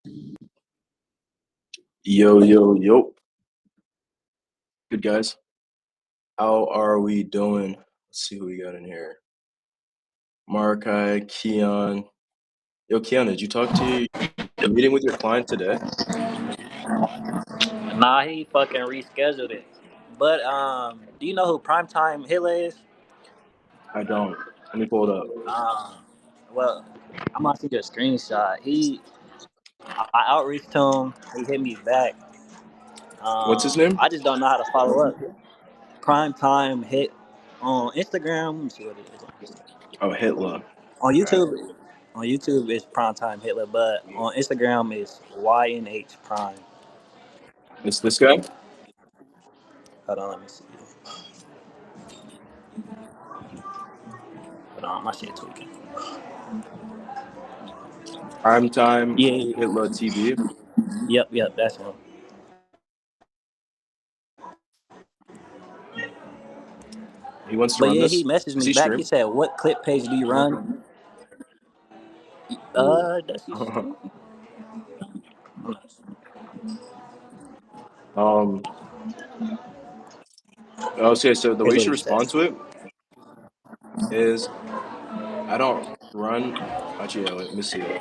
Yo, yo, yo. Good guys. How are we doing? Let's see who we got in here. Markai, Keon. Yo, Keon, did you talk to your meeting with your client today? Nah, he fucking rescheduled it. But do you know who Primetime Hitler is? I don't. Let me pull it up. Well, I'm gonna send you a screenshot. I outreached to him. He hit me back. What's his name? I just don't know how to follow up. Primetime Hit on Instagram. Let me see what it is on Instagram. Oh, Hitler. On YouTube, on YouTube it's Primetime Hitler, but on Instagram it's YNH Prime. It's this guy? Hold on, let me see. Hold on, my shit tweaking. Primetime Yeah. Hitler TV. Yep, that's him. He wants to But run yeah, this. he messaged Does me he back. He stream? said, "What clip page do you run?" Ooh. Does he stream? um. Okay, so the way Here's you what should he respond says. to it is, I don't run. Actually, yeah, let me see it.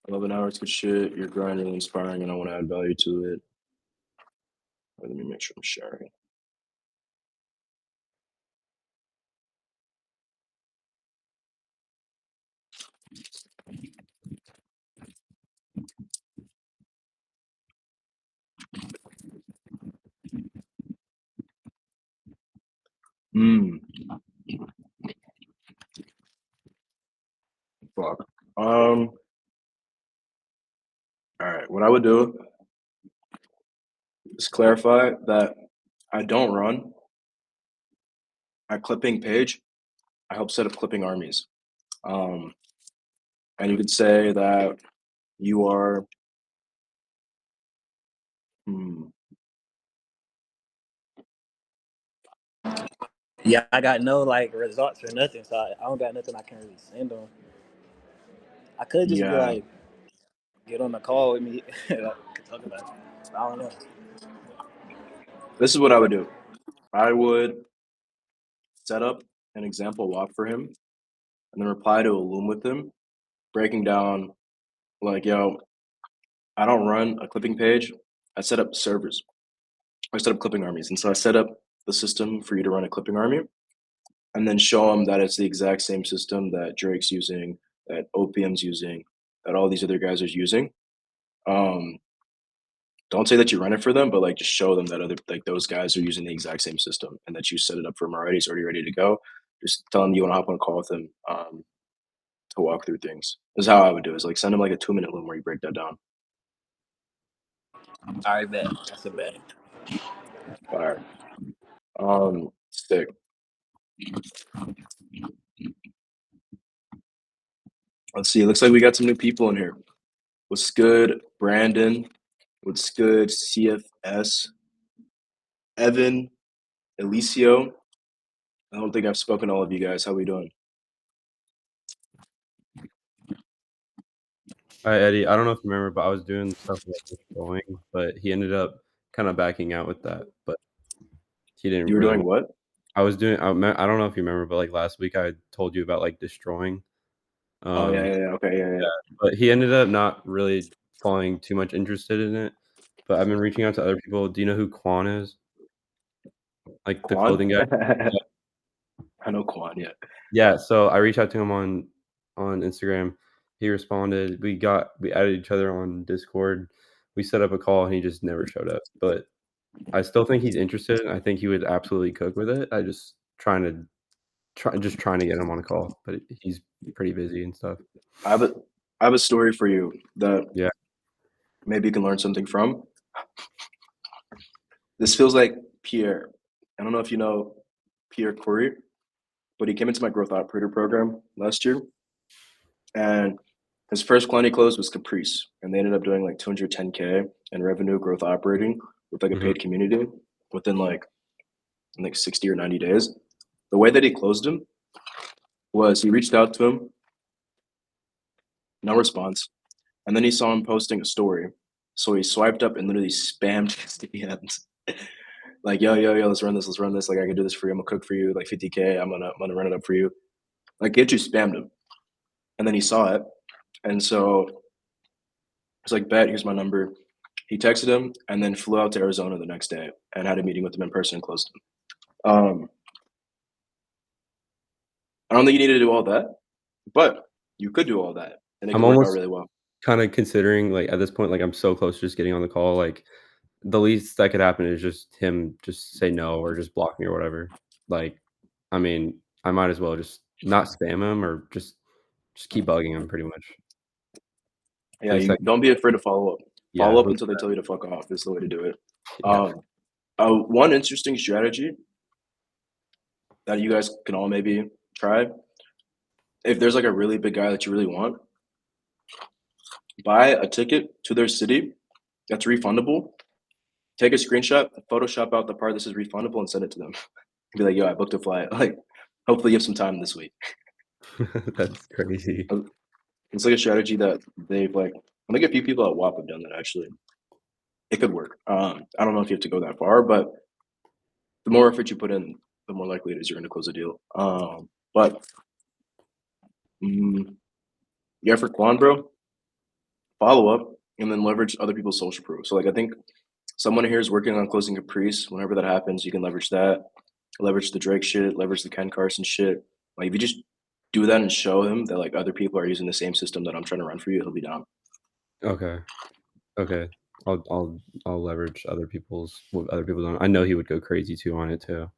11 hours, good shit. You're grinding, inspiring, and I want to add value to it. Let me make sure I'm sharing. Fuck. All right. What I would do is clarify that I don't run a clipping page. I help set up clipping armies. And you could say that you are. Yeah, I got no like results or nothing, so I don't got nothing I can really send him. I could just be Yeah. like, get on the call with me, could talk about it. I don't know. This is what I would do. I would set up an example walk for him, and then reply to a Loom with him, breaking down like, yo, I don't run a clipping page. I set up servers. I set up clipping armies, and so I set up the system for you to run a clipping army, and then show them that it's the exact same system that Drake's using, that OPM's using, that all these other guys are using. Don't say that you run it for them, but like just show them that other like those guys are using the exact same system and that you set it up for them already. It's already ready to go. Just tell them you want to hop on a call with them to walk through things. This is how I would do it. Is like send them like a 2-minute loom where you break that down. All right, bet. That's a bet. Fire. Stick. Let's see. It looks like we got some new people in here. What's good, Brandon? What's good, CFS? Evan, Elicio. I don't think I've spoken to all of you guys. How we doing? Hi, Eddie. I don't know if you remember, but I was doing stuff like going, but he ended up kind of backing out with that. But he didn't You were really. doing what? I was doing. I don't know if you remember, but like last week I told you about like destroying. Oh yeah. Okay, yeah. But he ended up not really falling too much interested in it. But I've been reaching out to other people. Do you know who Quan is? Like the Quan? clothing guy. I know Quan. Yeah. Yeah. So I reached out to him on Instagram. He responded. We added each other on Discord. We set up a call, and he just never showed up. But I still think he's interested. I think he would absolutely cook with it. Just trying to get him on a call, but he's pretty busy and stuff. I have a story for you that Yeah. maybe you can learn something from. This feels like Pierre. I don't know if you know Pierre Corey, but he came into my growth operator program last year, and his first client he closed was Caprice, and they ended up doing like 210K in revenue growth operating with like a paid community within like 60 or 90 days. The way that he closed him was he reached out to him, no response, and then he saw him posting a story, so he swiped up and literally spammed his DMs. Like, yo, let's run this, like, I can do this for you, I'm gonna cook for you, like, 50K, I'm gonna run it up for you. Like, he just spammed him, and then he saw it, and so he's like, bet, here's my number. He texted him and then flew out to Arizona the next day and had a meeting with him in person and closed him. I don't think you need to do all that, but you could do all that, and it I'm could work out almost really well. kind of considering, like, at this point, like, I'm so close to just getting on the call. Like, the least that could happen is just him just say no or just block me or whatever. Like, I mean, I might as well just not spam him or just keep bugging him pretty much. Yeah, The you second, don't be afraid to follow up. yeah, Follow up until they tell you to fuck off is the way to do it. yeah. One interesting strategy that you guys can all maybe try, if there's like a really big guy that you really want, buy a ticket to their city that's refundable. Take a screenshot, Photoshop out the part that says refundable, and send it to them. Be like, yo, I booked a flight. Like, hopefully you have some time this week. That's crazy. It's like a strategy that they've like. I think a few people at WAP have done that actually. It could work. I don't know if you have to go that far, but the more effort you put in, the more likely it is you're going to close a deal. But yeah, for Quan, bro, follow up and then leverage other people's social proof. So like, I think someone here is working on closing Caprice. Whenever that happens, you can leverage that. Leverage the Drake shit. Leverage the Ken Carson shit. Like, if you just do that and show him that like other people are using the same system that I'm trying to run for you, he'll be down. Okay. Okay. I'll leverage other people's what other people don't. I know he would go crazy too on it too.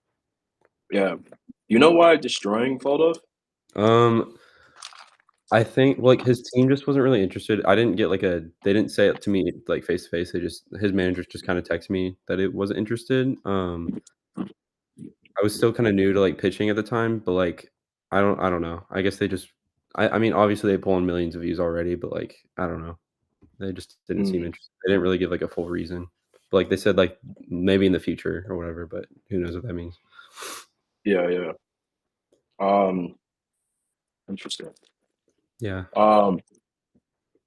Yeah. You know why Destroying fall off? I think, like, his team just wasn't really interested. I didn't get, like, they didn't say it to me, like, face to face. They just his manager just kinda texted me that it wasn't interested. I was still kinda new to, like, pitching at the time, but, like, I don't know. I guess they just I mean, obviously, they pull in millions of views already, but, like, I don't know. They just didn't seem Mm, interested. They didn't really give, like, a full reason. But, like, they said, like, maybe in the future or whatever, but who knows what that means. yeah. Um, Interesting. Yeah.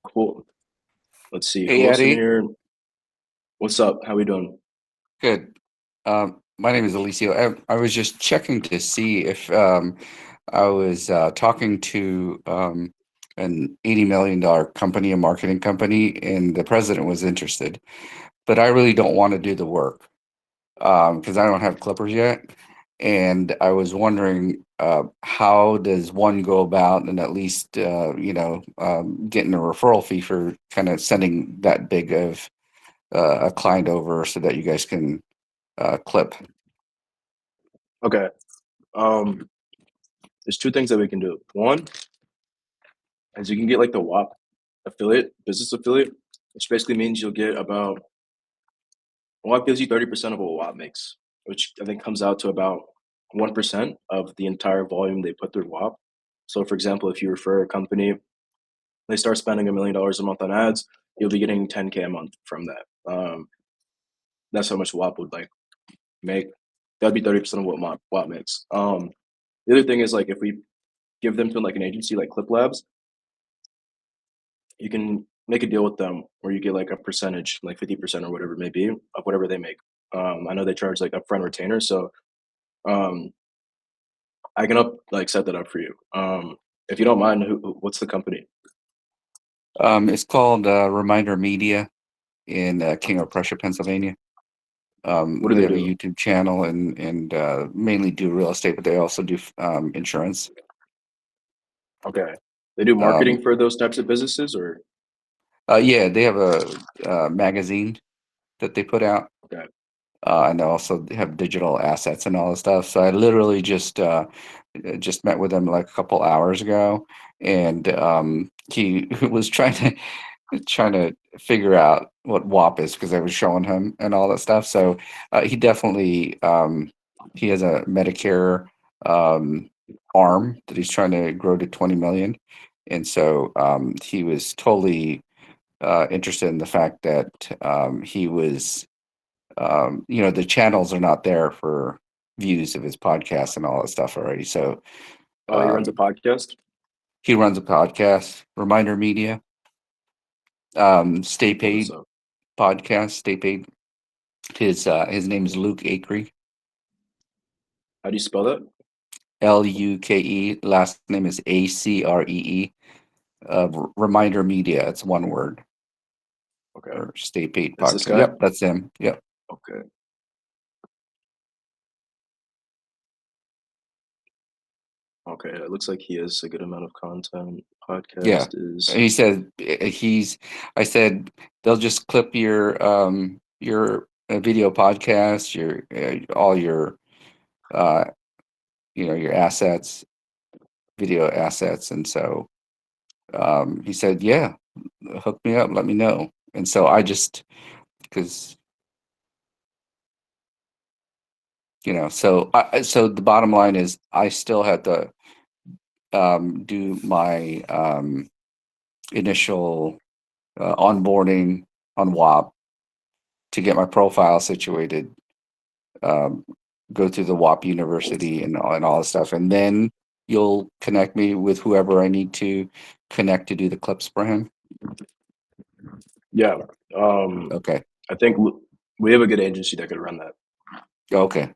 Cool. Let's see. Hey, Who else in Eddie. here? What's up? How we doing? Good. My name is Alicio. I was just checking to see if I was talking to an $80 million company, a marketing company, and the president was interested. But I really don't want to do the work because I don't have clippers yet. And I was wondering how does one go about and at least, getting a referral fee for kind of sending that big of a client over so that you guys can clip. Okay. There's two things that we can do. One is you can get like the WAP affiliate, business affiliate, which basically means you'll get about WAP gives you 30% of what WAP makes, which I think comes out to about 1% of the entire volume they put through WAP. So for example, if you refer a company, they start spending $1 million a month on ads, you'll be getting 10K a month from that. That's how much WAP would like make. That'd be 30% of what WAP makes. The other thing is like if we give them to like an agency like Clip Labs, you can make a deal with them where you get like a percentage, like 50% or whatever it may be, of whatever they make. I know they charge like upfront retainer, so um, I can set that up for you. If you don't mind, what's the company? It's called Reminder Media in King of Prussia, Pennsylvania. What do They they have a do? YouTube channel and mainly do real estate, but they also do insurance. Okay, they do marketing for those types of businesses, or Yeah, they have a magazine that they put out. okay, And they also have digital assets and all this stuff. So I literally just met with him like a couple hours ago, and he was trying to figure out what WAP is because I was showing him and all that stuff. So he definitely he has a Medicare arm that he's trying to grow to 20 million, and so he was totally interested in the fact that he was the channels are not there for views of his podcast and all that stuff already. So Oh, he runs a podcast. He runs a podcast, Reminder Media. Stay Paid So podcast. Stay Paid. His name is Luke Acree. how do you spell that? Luke. Last name is Acree. Reminder Media. It's one word. Okay. Or Stay Paid Is this podcast. guy? Yep, that's him. Yep. Okay. Okay. It looks like he has a good amount of content. Podcast Yeah. is He said I said they'll just clip your video podcast, your all your your assets, video assets, and so he said, yeah, hook me up, let me know. And so I just because so the bottom line is I still had to do my initial onboarding on WAP to get my profile situated, go through the WAP University and all the stuff, and then you'll connect me with whoever I need to connect to do the clips for him. yeah. Okay. I think we have a good agency that could run that. Okay.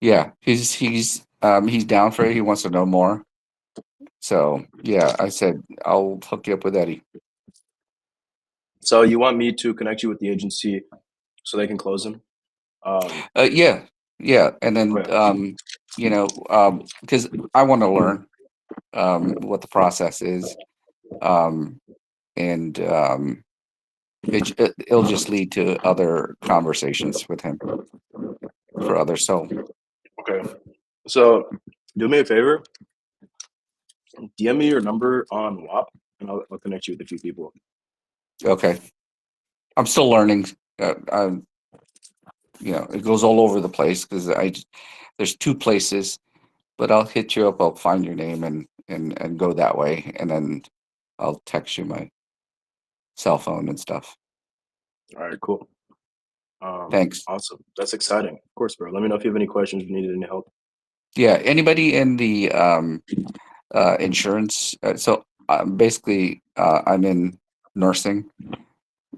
Yeah, he's down for it. He wants to know more. So yeah, I said I'll hook you up with Eddie. So you want me to connect you with the agency so they can close him? Yeah, and then Okay. because I want to learn what the process is, and it'll just lead to other conversations with him for others. So Okay. So do me a favor. DM me your number on WAP, and I'll connect you with a few people. okay, I'm still learning. It goes all over the place because there's two places, but I'll hit you up. I'll find your name and go that way, and then I'll text you my cell phone and stuff. All right, cool. Thanks. Awesome. That's exciting. Of course, bro. Let me know if you have any questions, if you needed any help. Yeah, anybody in the insurance? So basically, I'm in nursing.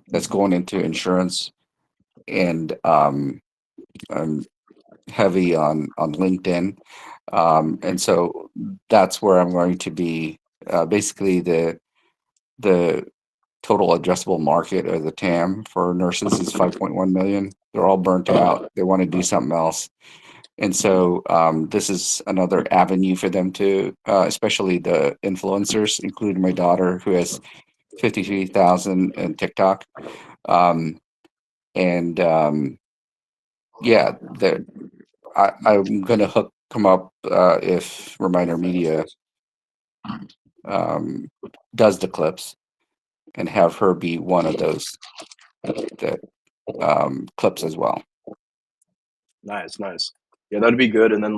That's going into insurance, and I'm heavy on LinkedIn, and so that's where I'm going to be. Basically, the total addressable market, or the TAM for nurses, is 5.1 million. They're all burnt out. They want to do something else. And so this is another avenue for them to, especially the influencers, including my daughter, who has 53,000 in TikTok. I'm going to come up if Reminder Media does the clips, and have her be one of those clips as well. Nice. Yeah, that'd be good. And then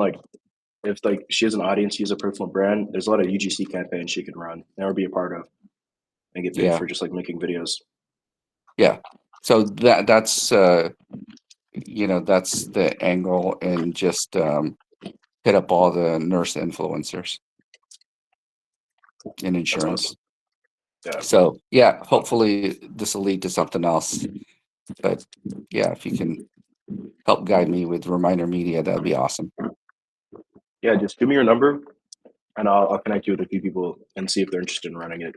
if she has an audience, she has a personal brand, there's a lot of UGC campaigns she can run and or be a part of and get paid for just making videos. Yeah. So that's that's the angle, and just hit up all the nurse influencers in insurance. Awesome. Yeah. So yeah, hopefully this will lead to something else. But yeah, if you can help guide me with Reminder Media, that'd be awesome. Yeah, just give me your number, and I'll connect you with a few people and see if they're interested in running it.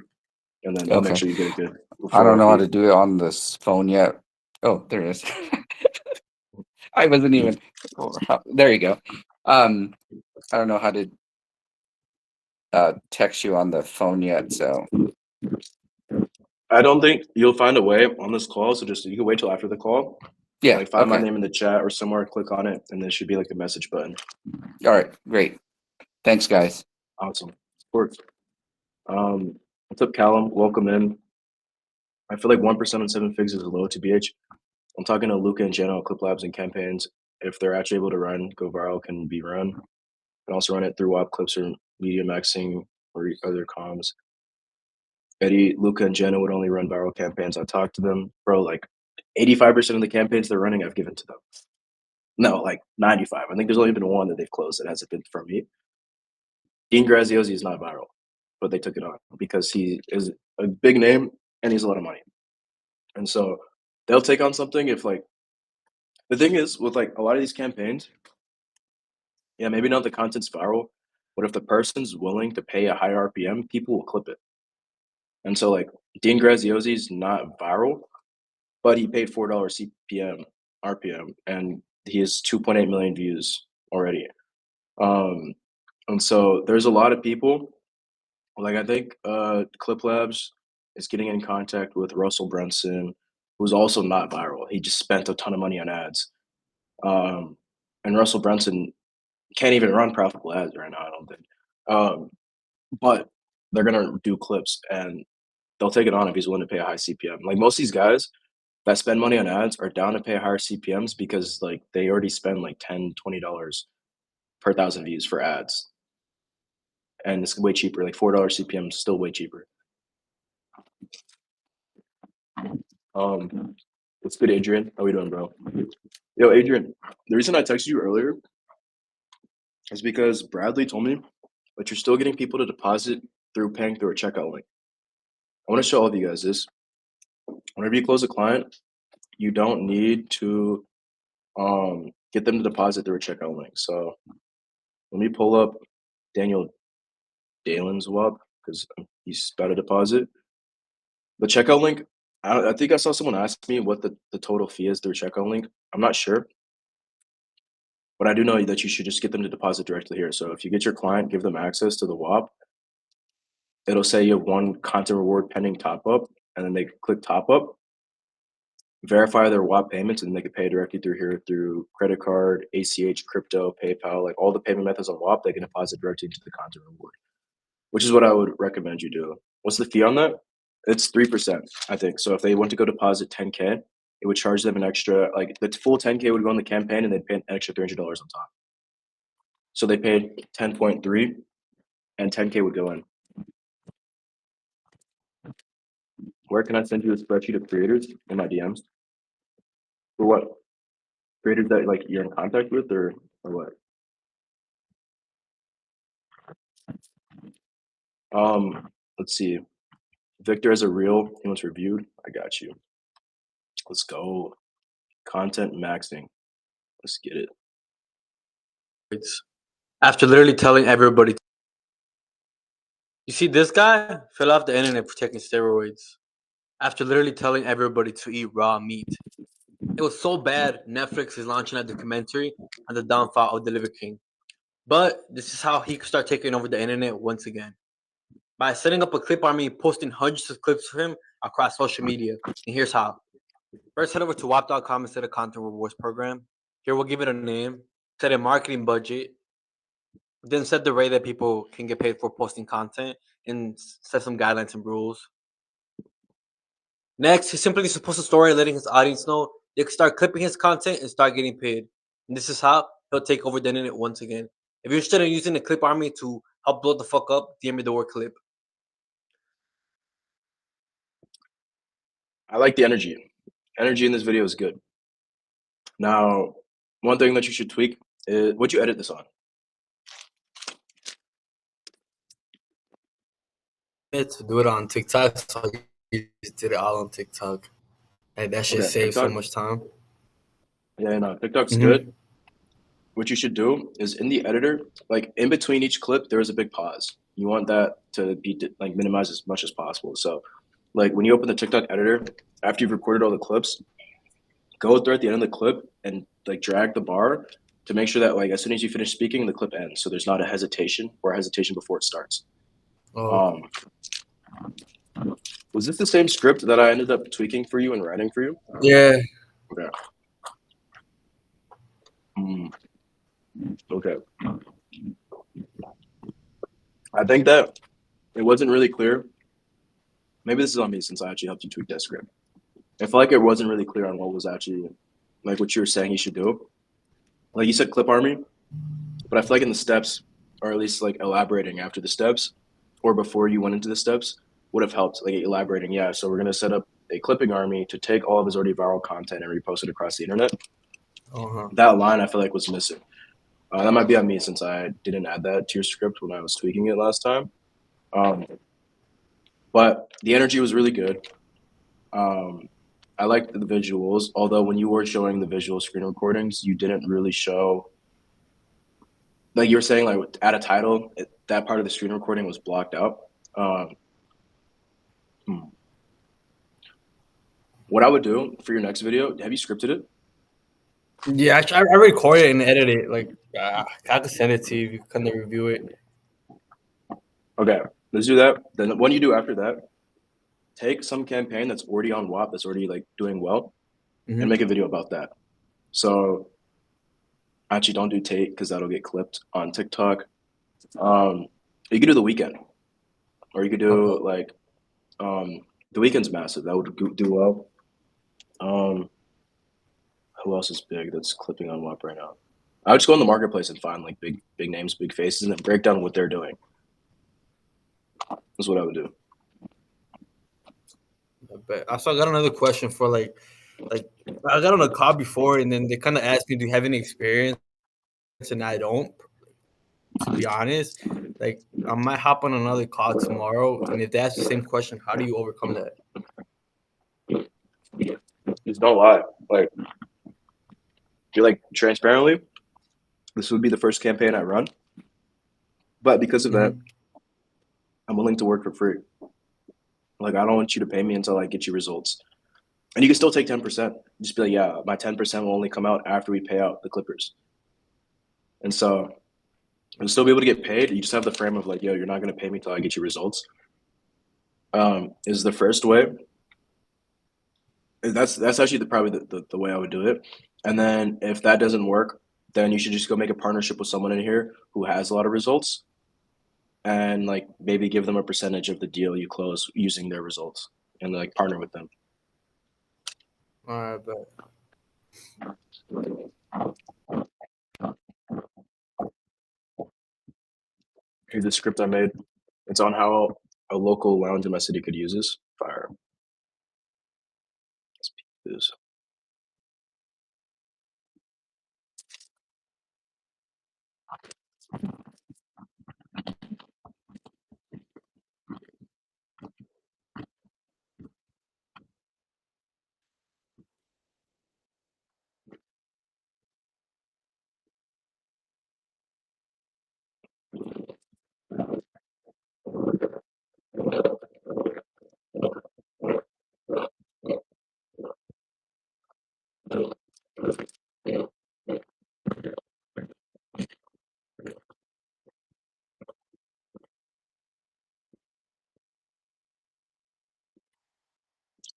And then I'll make sure you get a good. I don't know how to do it on this phone yet. Oh, there it is. I wasn't even. There you go. I don't know how to text you on the phone yet, so. I don't think you'll find a way on this call, so you can wait till after the call. Yeah. Find my name in the chat or somewhere, click on it, and there should be a message button. All right, great. Thanks, guys. Awesome. Sports. What's up, Callum? Welcome in. I feel like 1% on 7 figs is low to BH. I'm talking to Luca and Jenna, Clip Labs and campaigns. If they're actually able to go viral, can be run. You can also run it through WAP Clips or Media Maxing or other comms. Eddie, Luca, and Jenna would only run viral campaigns. I talked to them. Bro, 85% of the campaigns they're running, I've given to them. No, 95. I think there's only been one that they've closed that hasn't been from me. Dean Graziosi is not viral, but they took it on because he is a big name and he's a lot of money. And so they'll take on something if like the thing is with like a lot of these campaigns, yeah, maybe not the content's viral, but if the person's willing to pay a high RPM, people will clip it. And so like Dean Graziosi's not viral, but he paid $4 CPM RPM and he has 2.8 million views already. And so there's a lot of people like I think Clip Labs is getting in contact with Russell Brunson, who's also not viral. He just spent a ton of money on ads. And Russell Brunson can't even run profitable ads right now, I don't think. But they're gonna do clips and they'll take it on if he's willing to pay a high CPM. Like most of these guys that spend money on ads are down to pay higher CPMs because like they already spend like $10, $20 per thousand views for ads. And it's way cheaper. Like $4 CPM is still way cheaper. What's good, Adrian? How we doing, bro? Yo, Adrian, the reason I texted you earlier is because Bradley told me that you're still getting people to deposit paying through a checkout link. I want to show all of you guys this. Whenever you close a client, you don't need to get them to deposit through a checkout link. So let me pull up Daniel Dalen's WAP because he's about to deposit. The checkout link, I think I saw someone ask me what the total fee is through checkout link. I'm not sure. But I do know that you should just get them to deposit directly here. So if you get your client, give them access to the WAP, it'll say you have one content reward pending top up, and then they click top up, verify their WAP payments, and they can pay directly through here through credit card, ACH, crypto, PayPal, like all the payment methods on WAP, they can deposit directly into the content reward, which is what I would recommend you do. What's the fee on that? It's 3%, I think. So if they want to go deposit 10K, it would charge them an extra, like the full 10K would go in the campaign and they'd pay an extra $300 on top. So they paid 10.3 and 10K would go in. Where can I send you a spreadsheet of creators in my DMs? For what? Creators that like you're in contact with or what? Let's see. Victor has a reel he wants reviewed. I got you. Let's go. Content maxing. Let's get it. After literally telling everybody, you see this guy fell off the internet for taking steroids. After literally telling everybody to eat raw meat. It was so bad, Netflix is launching a documentary on the downfall of the Liver King. But this is how he could start taking over the internet once again. By setting up a clip army, posting hundreds of clips of him across social media. And here's how. First, head over to WAP.com and set a content rewards program. Here, we'll give it a name, set a marketing budget, then set the rate that people can get paid for posting content, and set some guidelines and rules. Next, he's simply supposed to story letting his audience know they can start clipping his content and start getting paid. And this is how he'll take over the internet once again. If you're interested in using the clip army to help blow the fuck up, DM me the word clip. I like the energy. Energy in this video is good. Now, one thing that you should tweak is what'd you edit this on? To do it on TikTok, so you just did it all on TikTok. Like that shit saves so much time. Yeah, no, TikTok's good. What you should do is in the editor, like in between each clip, there is a big pause. You want that to be like minimized as much as possible. So, like when you open the TikTok editor, after you've recorded all the clips, go through at the end of the clip and like drag the bar to make sure that like as soon as you finish speaking, the clip ends. So there's not a hesitation or a hesitation before it starts. Oh. Was this the same script that I ended up tweaking for you and writing for you? Yeah. Okay. Okay. I think that it wasn't really clear. Maybe this is on me since I actually helped you tweak that script. I feel like it wasn't really clear on what was actually like what you were saying you should do. Like you said clip army, but I feel like in the steps, or at least like elaborating after the steps or before you went into the steps would have helped, like elaborating. Yeah, so we're going to set up a clipping army to take all of his already viral content and repost it across the internet. That line I feel like was missing. That might be on me since I didn't add that to your script when I was tweaking it last time. But the energy was really good. I liked the visuals, although when you were showing the visual screen recordings, you didn't really show. Like you were saying, like add a title. That part of the screen recording was blocked out. What I would do for your next video, have you scripted it? Yeah, I record it and edit it. Like I could send it to you if you kind of review it. Okay, let's do that. Then what you do after that, take some campaign that's already on WAP, that's already like doing well, Mhm. and make a video about that. So actually don't do Tate because that'll get clipped on TikTok. You could do the weekend, or you could do like the weekend's massive. That would do well. Who else is big that's clipping on WAP right now? I would just go in the marketplace and find like big names, big faces, and then break down what they're doing. That's what I would do. But I got another question for like I got on a call before and then they kind of asked me, do you have any experience? And I don't, to be honest. Like I might hop on another call tomorrow, and if they ask the same question, how do you overcome that? Just don't lie. Like, you're like transparently, this would be the first campaign I run, but because of that, I'm willing to work for free. Like, I don't want you to pay me until I get you results. And you can still take 10%. Just be like, yeah, my 10% will only come out after we pay out the clippers. And so you'll still be able to get paid. You just have the frame of like, yo, you're not going to pay me till I get you results. Is the first way. That's actually probably the way I would do it. And then if that doesn't work, then you should just go make a partnership with someone in here who has a lot of results, and like maybe give them a percentage of the deal you close using their results, and like partner with them. All right, but Here's the script I made. It's on how a local lounge in my city could use this. Fire. Let's peek this.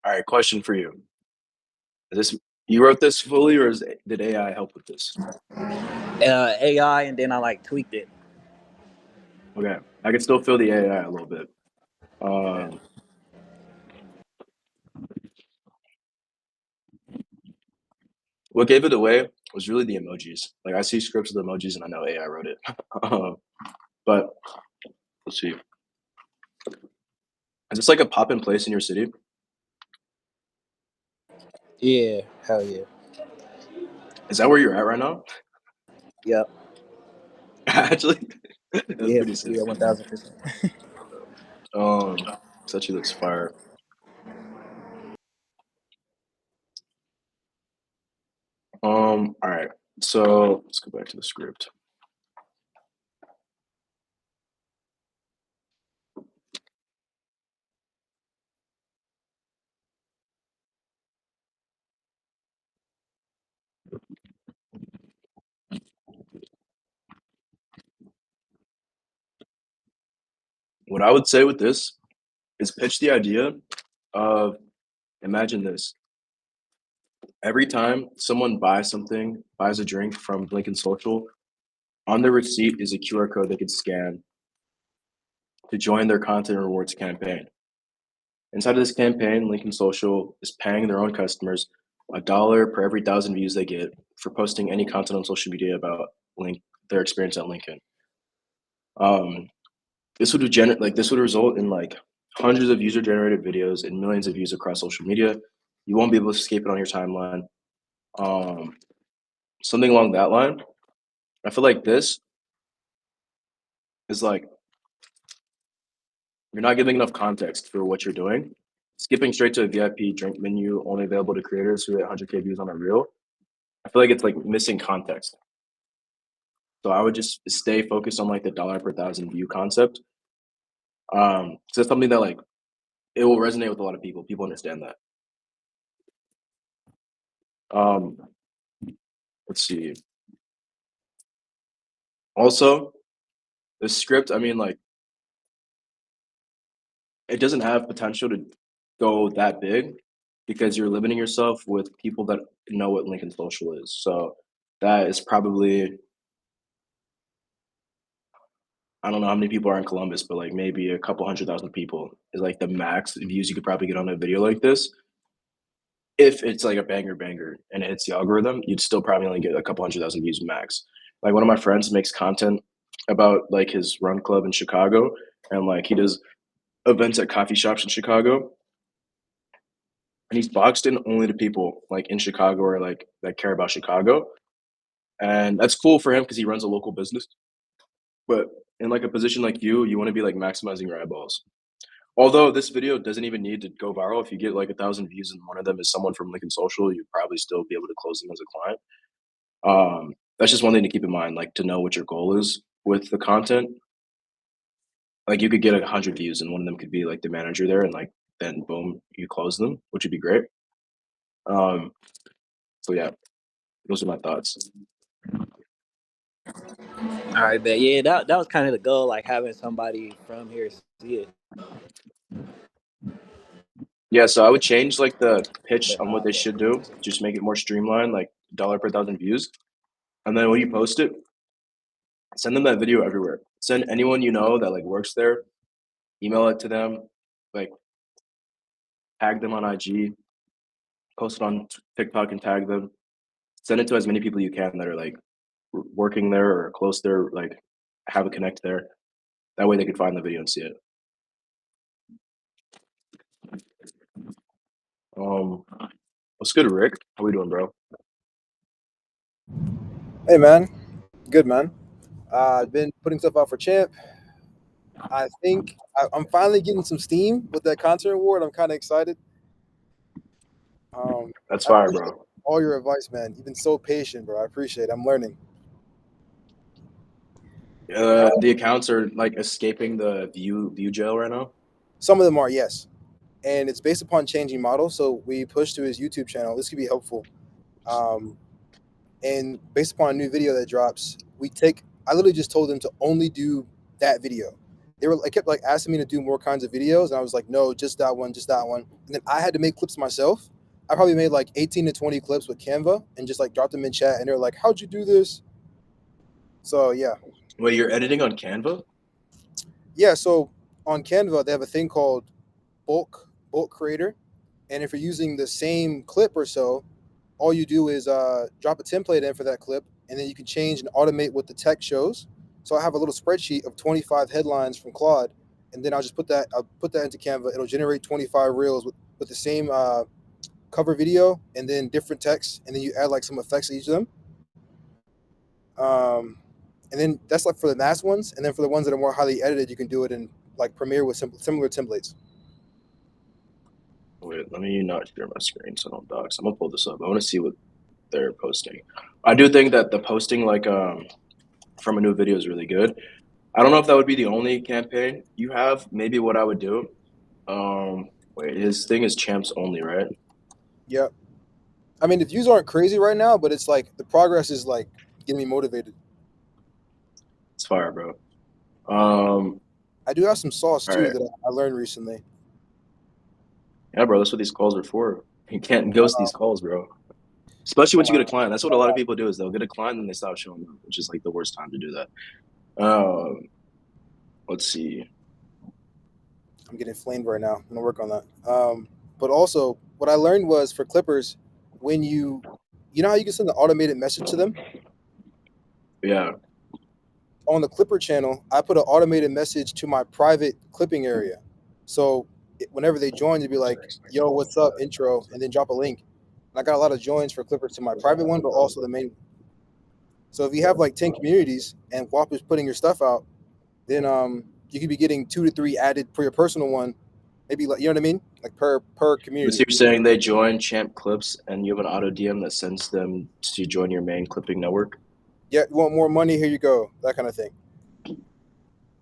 All right, question for you. Is this you wrote this fully, or did AI help with this? AI, and then I like tweaked it. Okay, I can still feel the AI a little bit. What gave it away was really the emojis. Like, I see scripts with emojis and I know AI wrote it. But let's see. Is this like a pop in place in your city? Yeah, hell yeah. Is that where you're at right now? Yep. Actually, that's Yeah, pretty sick. yeah, 1000%. This actually looks fire. All right. So let's go back to the script. What I would say with this is pitch the idea of, imagine this. Every time someone buys a drink from Lincoln Social, on their receipt is a QR code they could scan to join their content rewards campaign. Inside of this campaign, Lincoln Social is paying their own customers $1 per every 1,000 views they get for posting any content on social media about their experience at Lincoln. This would result in like hundreds of user-generated videos and millions of views across social media. You won't be able to escape it on your timeline. Something along that line. I feel like this is like you're not giving enough context for what you're doing. Skipping straight to a VIP drink menu only available to creators who hit 100K views on a reel. I feel like it's like missing context. So I would just stay focused on like the dollar per thousand view concept. So that's something that like it will resonate with a lot of people. People understand that. Let's see. Also, the script, I mean, like, it doesn't have potential to go that big because you're limiting yourself with people that know what Lincoln Social is. So that is probably, I don't know how many people are in Columbus, but like maybe a couple 100,000 people is like the max views you could probably get on a video like this. If it's like a banger and it hits the algorithm, you'd still probably only get a couple 100,000 views max. Like one of my friends makes content about like his run club in Chicago, and like he does events at coffee shops in Chicago, and he's boxed in only to people like in Chicago or like that care about Chicago, and that's cool for him because he runs a local business. But in like a position like you want to be like maximizing your eyeballs. Although this video doesn't even need to go viral, if you get like 1,000 views and one of them is someone from Lincoln Social, you'd probably still be able to close them as a client. That's just one thing to keep in mind, like to know what your goal is with the content. Like you could get 100 views and one of them could be like the manager there, and like then boom, you close them, which would be great. So yeah, those are my thoughts. All right, but yeah, that was kind of the goal, like having somebody from here see it. Yeah, so I would change like the pitch But on what they should do, just make it more streamlined, like dollar per 1,000 views. And then when you post it, send them that video everywhere. Send anyone you know that like works there, email it to them, like tag them on IG, post it on TikTok and tag them. Send it to as many people you can that are like working there or close there, like have a connect there. That way they could find the video and see it. What's good, Rick? How we doing, bro? Hey man, good man. I've been putting stuff out for Champ. I think I'm finally getting some steam with that concert award. I'm kind of excited. That's I fire, appreciate bro. all your advice, man. You've been so patient, bro. I appreciate it. I'm learning. The accounts are like escaping the view jail right now. Some of them are, yes, and it's based upon changing model. So we push to his YouTube channel. This could be helpful. And based upon a new video that drops, I literally just told them to only do that video. I kept like asking me to do more kinds of videos, and I was like, no, just that one. And then I had to make clips myself. I probably made like 18 to 20 clips with Canva and just like dropped them in chat, and they're like, how'd you do this? So yeah. Wait, you're editing on Canva? Yeah, so on Canva, they have a thing called bulk creator. And if you're using the same clip or so, all you do is drop a template in for that clip, and then you can change and automate what the text shows. So I have a little spreadsheet of 25 headlines from Claude, and then I'll put that into Canva. It'll generate 25 reels with the same cover video and then different text, and then you add like some effects to each of them. And then that's like for the mass ones, and then for the ones that are more highly edited, you can do it in like Premiere with similar templates. Wait, let me not share my screen so I don't dox. I'm gonna pull this up. I want to see what they're posting. I do think that the posting like from a new video is really good. I don't know if that would be the only campaign you have. Maybe what I would do. Wait, his thing is champs only, right? Yep. I mean, the views aren't crazy right now, but it's like the progress is like getting me motivated. It's fire, bro. I do have some sauce too right. that I learned recently. Yeah, bro, that's what these calls are for. You can't ghost these calls, bro. Especially once you get a client. That's what a lot of people do is they'll get a client and they stop showing up, which is like the worst time to do that. Let's see. I'm getting flamed right now. I'm gonna work on that. But also, what I learned was for clippers, when you know how you can send an automated message to them? Yeah. On the Clipper channel, I put an automated message to my private clipping area. So whenever they join, they'd be like, yo, what's up, intro, and then drop a link. And I got a lot of joins for Clippers to my private one, but also the main. So if you have like 10 communities and WAP is putting your stuff out, then you could be getting 2 to 3 added for your personal one, maybe like, you know what I mean, like per So community. you're saying they join Champ Clips and you have an auto DM that sends them to join your main clipping network? Yeah, you want more money? Here you go, that kind of thing.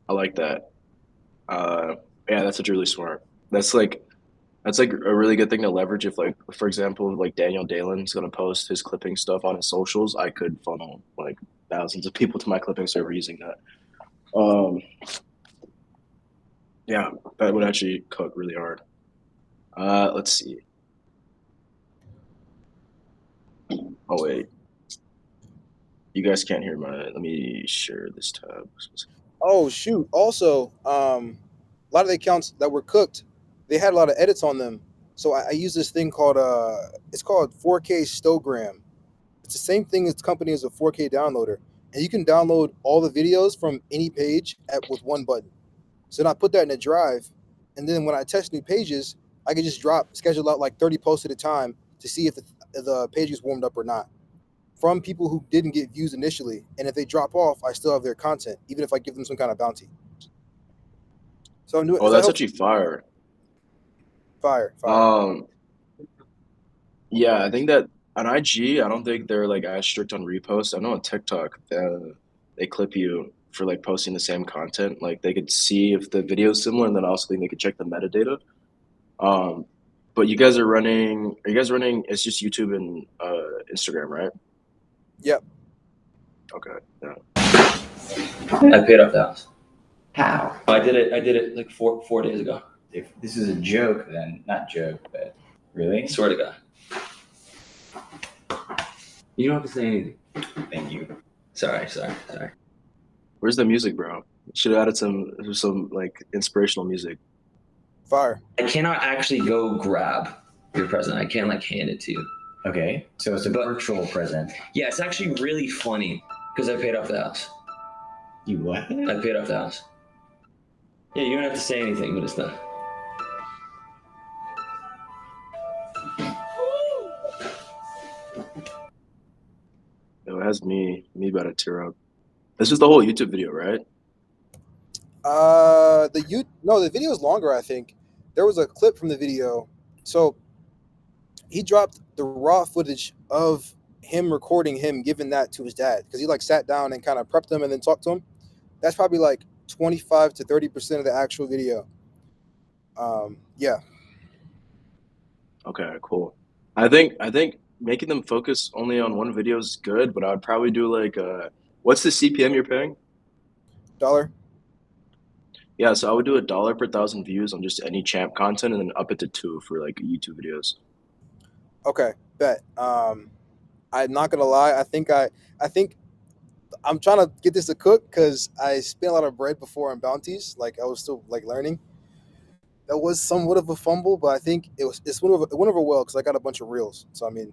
I like that. Yeah, that's really smart. That's like a really good thing to leverage if, like, for example, like Daniel Dalen's gonna post his clipping stuff on his socials. I could funnel like thousands of people to my clipping server using that. Yeah, that would actually cook really hard. Let's see. Oh wait, you guys can't hear my. Let me share this tab. Oh shoot! Also, a lot of the accounts that were cooked, they had a lot of edits on them. So I use this thing called it's called 4K Stogram. It's the same thing as company as a 4K downloader, and you can download all the videos from any page with one button. So then I put that in a drive, and then when I test new pages, I can just schedule out like 30 posts at a time to see if the page is warmed up or not, from people who didn't get views initially. And if they drop off, I still have their content, even if I give them some kind of bounty. So I'm doing. Oh, that's actually fire. Fire. Yeah, I think that on IG, I don't think they're like as strict on reposts. I know on TikTok, they clip you for like posting the same content. Like they could see if the video is similar, and then also think they could check the metadata. But you guys are running. Are you guys running? It's just YouTube and Instagram, right? Yep. Okay. Yeah. I paid off the house. How? I did it like four days ago. If this is a joke, then not joke, but really? Swear to God. You don't have to say anything. Thank you. Sorry. Where's the music, bro? Should have added some like inspirational music. Fire. I cannot actually go grab your present. I can't like hand it to you. Okay, so it's a virtual present. Yeah, it's actually really funny because I paid off the house. You what? I paid off the house. Yeah, you don't have to say anything, but it's done. It has me about to tear up. This is the whole YouTube video, right? The video is longer. I think there was a clip from the video. So he dropped the raw footage of him recording him giving that to his dad, because he like sat down and kind of prepped him and then talked to him. That's probably like 25 to 30% of the actual video. Yeah. Okay, cool. I think making them focus only on one video is good, but I would probably do like what's the CPM you're paying? $1. Yeah, so I would do $1 per 1,000 views on just any champ content, and then up it to $2 for like YouTube videos. Okay, bet. I'm not gonna lie. I think I'm trying to get this to cook because I spent a lot of bread before on bounties. Like I was still like learning. That was somewhat of a fumble, but I think it went over well because I got a bunch of reels. So I mean,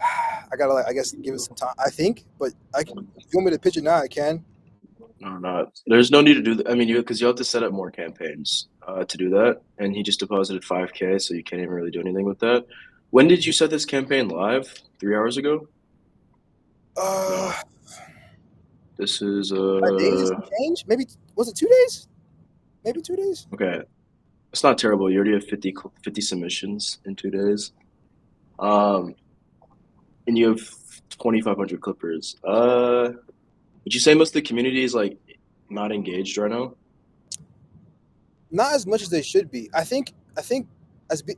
I gotta I guess give it some time. I think, but if you want me to pitch it now, I can. No, there's no need to do that. I mean, because you have to set up more campaigns to do that, and he just deposited 5K, so you can't even really do anything with that. When did you set this campaign live? 3 hours ago? This is A days change? Maybe was it 2 days? Maybe 2 days. Okay. It's not terrible. You already have 50 submissions in 2 days. And you have 2,500 clippers. Would you say most of the community is like not engaged right now? Not as much as they should be. I think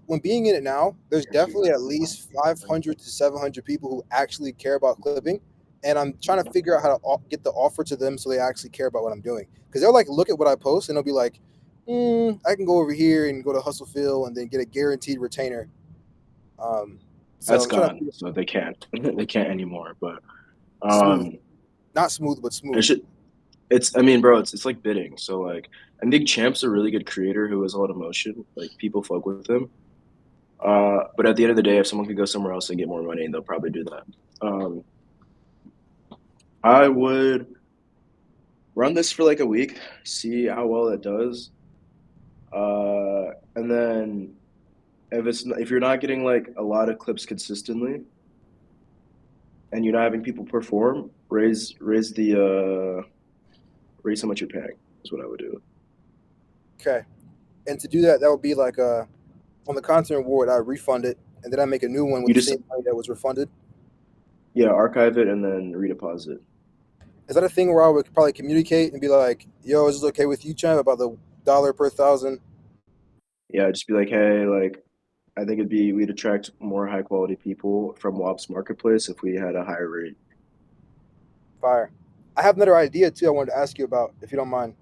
when being in it now, there's definitely at least 500 to 700 people who actually care about clipping, and I'm trying to figure out how to get the offer to them so they actually care about what I'm doing. Because they'll like look at what I post and they'll be like, I can go over here and go to Hustlefill and then get a guaranteed retainer. That's gone, so they can't anymore. But not smooth, but smooth. I mean, bro, it's like bidding. So like, I think Champ's a really good creator who has a lot of motion. Like people fuck with him. But at the end of the day, if someone could go somewhere else and get more money, they'll probably do that. I would run this for like a week, see how well it does, and then if you're not getting like a lot of clips consistently, and you're not having people perform, raise how much you're paying is what I would do. Okay. And to do that, that would be like on the content award, I refund it, and then I make a new one with You the just same money that was refunded. archive it and then redeposit. Is that a thing where I would probably communicate and be like, "Yo, is this okay with you, champ, about the dollar per thousand?" Yeah, just be like, hey, like I think we'd attract more high quality people from WAP's marketplace if we had a higher rate. Fire. I have another idea too. I wanted to ask you about, if you don't mind.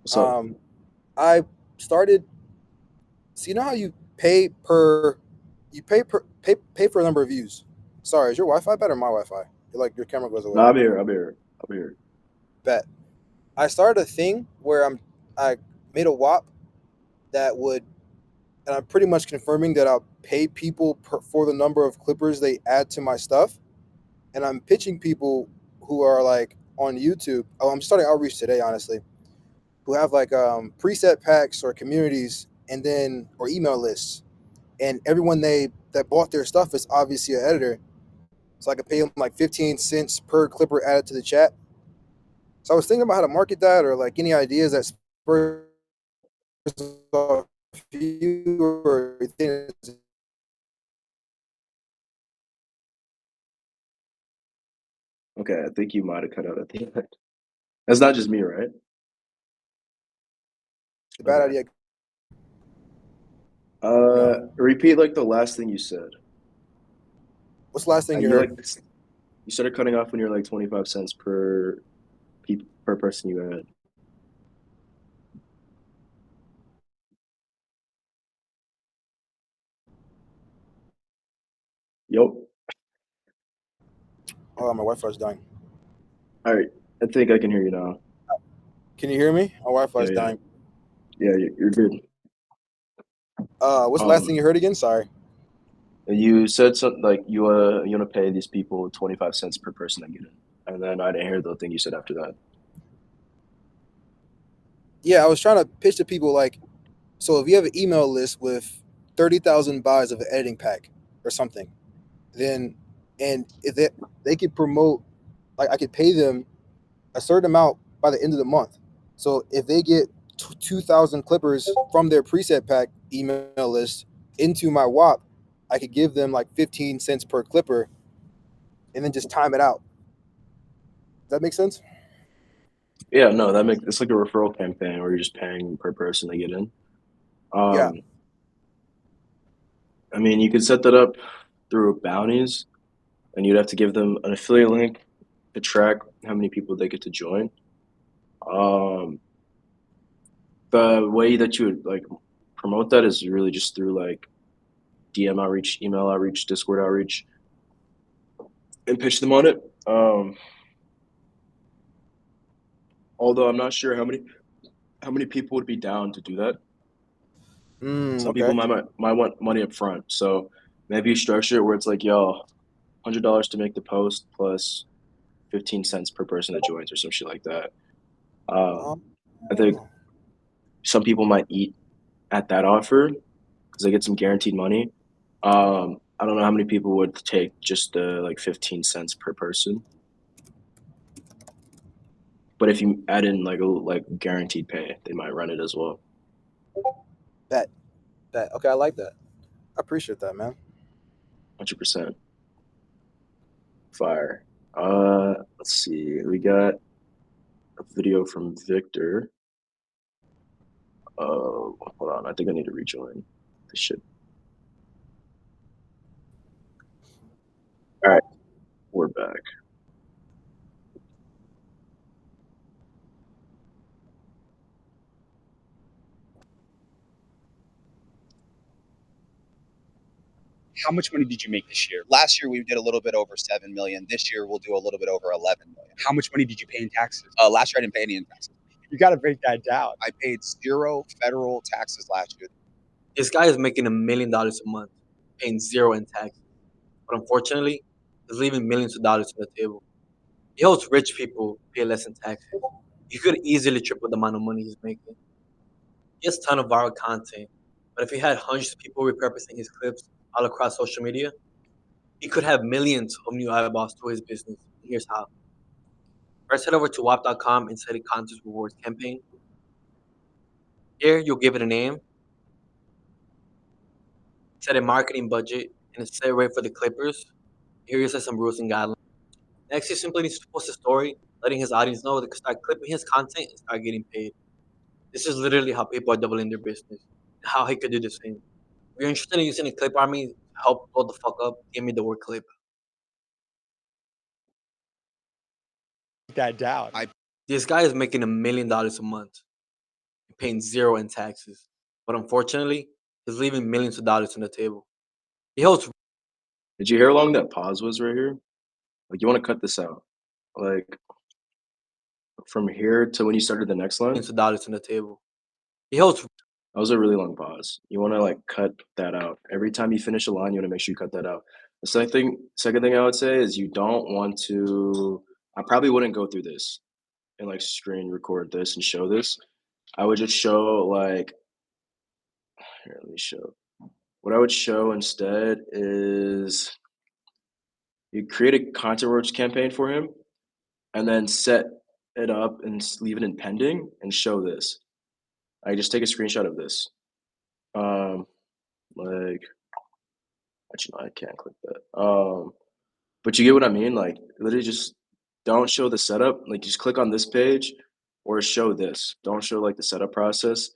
So I started. So you know how you pay for a number of views. Sorry, is your Wi-Fi bad or my Wi-Fi? Like your camera goes away. no, I'll be here. Bet. I started a thing where I made a WAP that would, and I'm pretty much confirming that I'll pay people for the number of clippers they add to my stuff, and I'm pitching people who are like on YouTube. Oh, I'm starting outreach today, honestly, who have like preset packs or communities, and then or email lists, and everyone that bought their stuff is obviously an editor, so I could pay them like 15 cents per clipper added to the chat. So I was thinking about how to market that, or like any ideas that spurs off you or things. Okay, I think you might have cut out at the end. That's not just me, right? It's a bad Okay. idea. Repeat like the last thing you said. What's the last thing you You heard? you started cutting off when you're like 25 cents per person you add. Yep. Oh, my Wi-Fi's dying. All right. I think I can hear you now. Can you hear me? My Wi-Fi's Yeah. dying. Yeah, you're good. What's the last thing you heard again? Sorry. You said something like you want to pay these people 25 cents per person that get in, and then I didn't hear the thing you said after that. Yeah, I was trying to pitch to people like, so if you have an email list with 30,000 buys of an editing pack or something, then and if they could promote, like I could pay them a certain amount by the end of the month. So if they get 2,000 clippers from their preset pack email list into my WAP, I could give them like 15 cents per clipper, and then just time it out. Does that make sense? Yeah, no, it's like a referral campaign where you're just paying per person to get in. Yeah. I mean, you could set that up through bounties, and you'd have to give them an affiliate link to track how many people they get to join. The way that you would like promote that is really just through like DM outreach, email outreach, Discord outreach, and pitch them on it. Although I'm not sure how many people would be down to do that. Some Okay. people might want money up front, so maybe you structure it where it's like, yo, $100 to make the post plus 15 cents per person that joins or some shit like that. I think some people might eat at that offer because they get some guaranteed money. I don't know how many people would take just like 15 cents per person. But if you add in like guaranteed pay, they might run it as well. That. Okay, I like that. I appreciate that, man. 100%. Fire. Let's see. We got a video from Victor. Hold on. I think I need to rejoin this shit. All right, we're back. How much money did you make this year? Last year we did a little bit over 7 million. This year we'll do a little bit over 11 million. How much money did you pay in taxes? Last year I didn't pay any in taxes. You got to break that down. I paid 0 federal taxes last year. This guy is making $1 million a month, paying 0 in taxes. But unfortunately, he's leaving millions of dollars on the table. He hopes rich people pay less in taxes. He could easily triple the amount of money he's making. He has a ton of viral content, but if he had hundreds of people repurposing his clips all across social media, he could have millions of new eyeballs to his business. Here's how. First, head over to WAP.com and set a contest rewards campaign. Here, you'll give it a name, set a marketing budget, and a set rate for the Clippers. Here, you set some rules and guidelines. Next, he simply needs to post a story, letting his audience know they can start clipping his content and start getting paid. This is literally how people are doubling their business, and how he could do the same. If you're interested in using a clip army to help blow the fuck up, give me the word clip. That down. This guy is making $1 million a month, paying zero in taxes. But unfortunately, he's leaving millions of dollars on the table. He holds Did you hear how long that pause was right here? Like, you want to cut this out. Like, from here to when you started the next line, millions of dollars on the table. He holds that was a really long pause. You want to like cut that out. Every time you finish a line, you want to make sure you cut that out. The second thing I would say is you don't want to. I probably wouldn't go through this and like screen record this and show this. I would just show like. Here, let me show. What I would show instead is you create a content rewards campaign for him, and then set it up and leave it in pending and show this. I just take a screenshot of this. Like, actually, no, I can't click that. But you get what I mean? Like, literally just don't show the setup. Like, just click on this page or show this. Don't show, like, the setup process.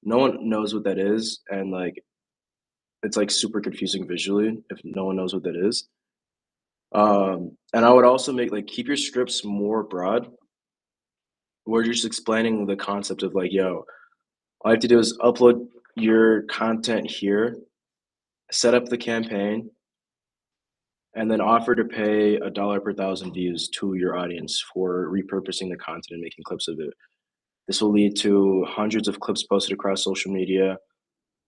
No one knows what that is, and, like, it's, like, super confusing visually if no one knows what that is. And I would also make, like, keep your scripts more broad, where you're just explaining the concept of, like, yo, all you have to do is upload your content here, set up the campaign, and then offer to pay $1 per 1,000 views to your audience for repurposing the content and making clips of it. This will lead to hundreds of clips posted across social media,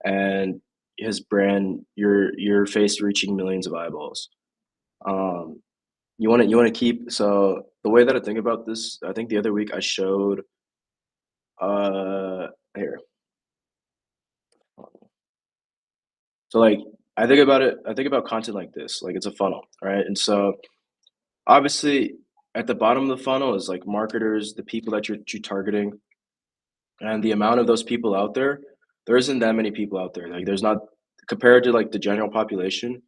and his brand, your face reaching millions of eyeballs. You want to keep. So the way that I think about this, I think the other week I showed. Here. So like I think about it. I think about content like this, like it's a funnel, right? And so obviously at the bottom of the funnel is like marketers, the people that you're targeting, and the amount of those people out there. There isn't that many people out there. Like there's not, compared to like the general population,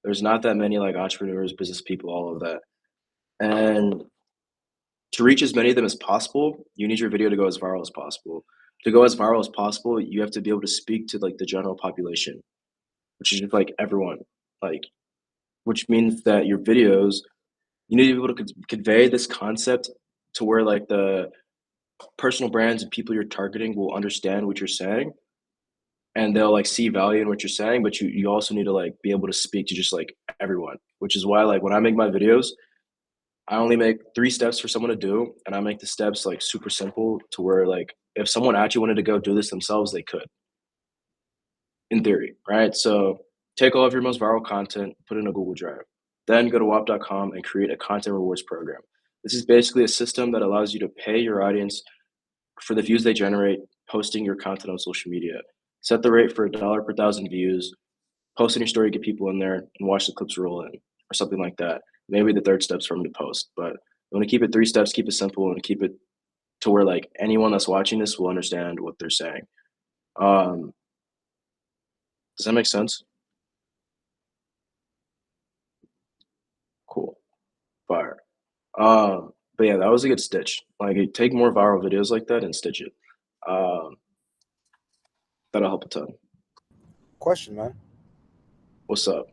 there's not that many like entrepreneurs, business people, all of that. And to reach as many of them as possible, you need your video to go as viral as possible. To go as viral as possible, you have to be able to speak to like the general population, which is just like everyone, like, which means that your videos, you need to be able to convey this concept to where like the personal brands and people you're targeting will understand what you're saying, and they'll like see value in what you're saying. But you also need to like be able to speak to just like everyone, which is why like when I make my videos, I only make 3 steps for someone to do, and I make the steps like super simple to where like if someone actually wanted to go do this themselves, they could, in theory, right? So take all of your most viral content, put it in a Google Drive, then go to WAP.com and create a content rewards program. This is basically a system that allows you to pay your audience for the views they generate posting your content on social media. Set the rate for $1 per 1,000 views, post in your story, get people in there, and watch the clips roll in, or something like that. Maybe the third step's for them to post, but you want to keep it 3 steps, keep it simple, and keep it to where like anyone that's watching this will understand what they're saying. Does that make sense? Cool. Fire. But yeah, that was a good stitch. Like, take more viral videos like that and stitch it. That'll help a ton. Question, man. What's up?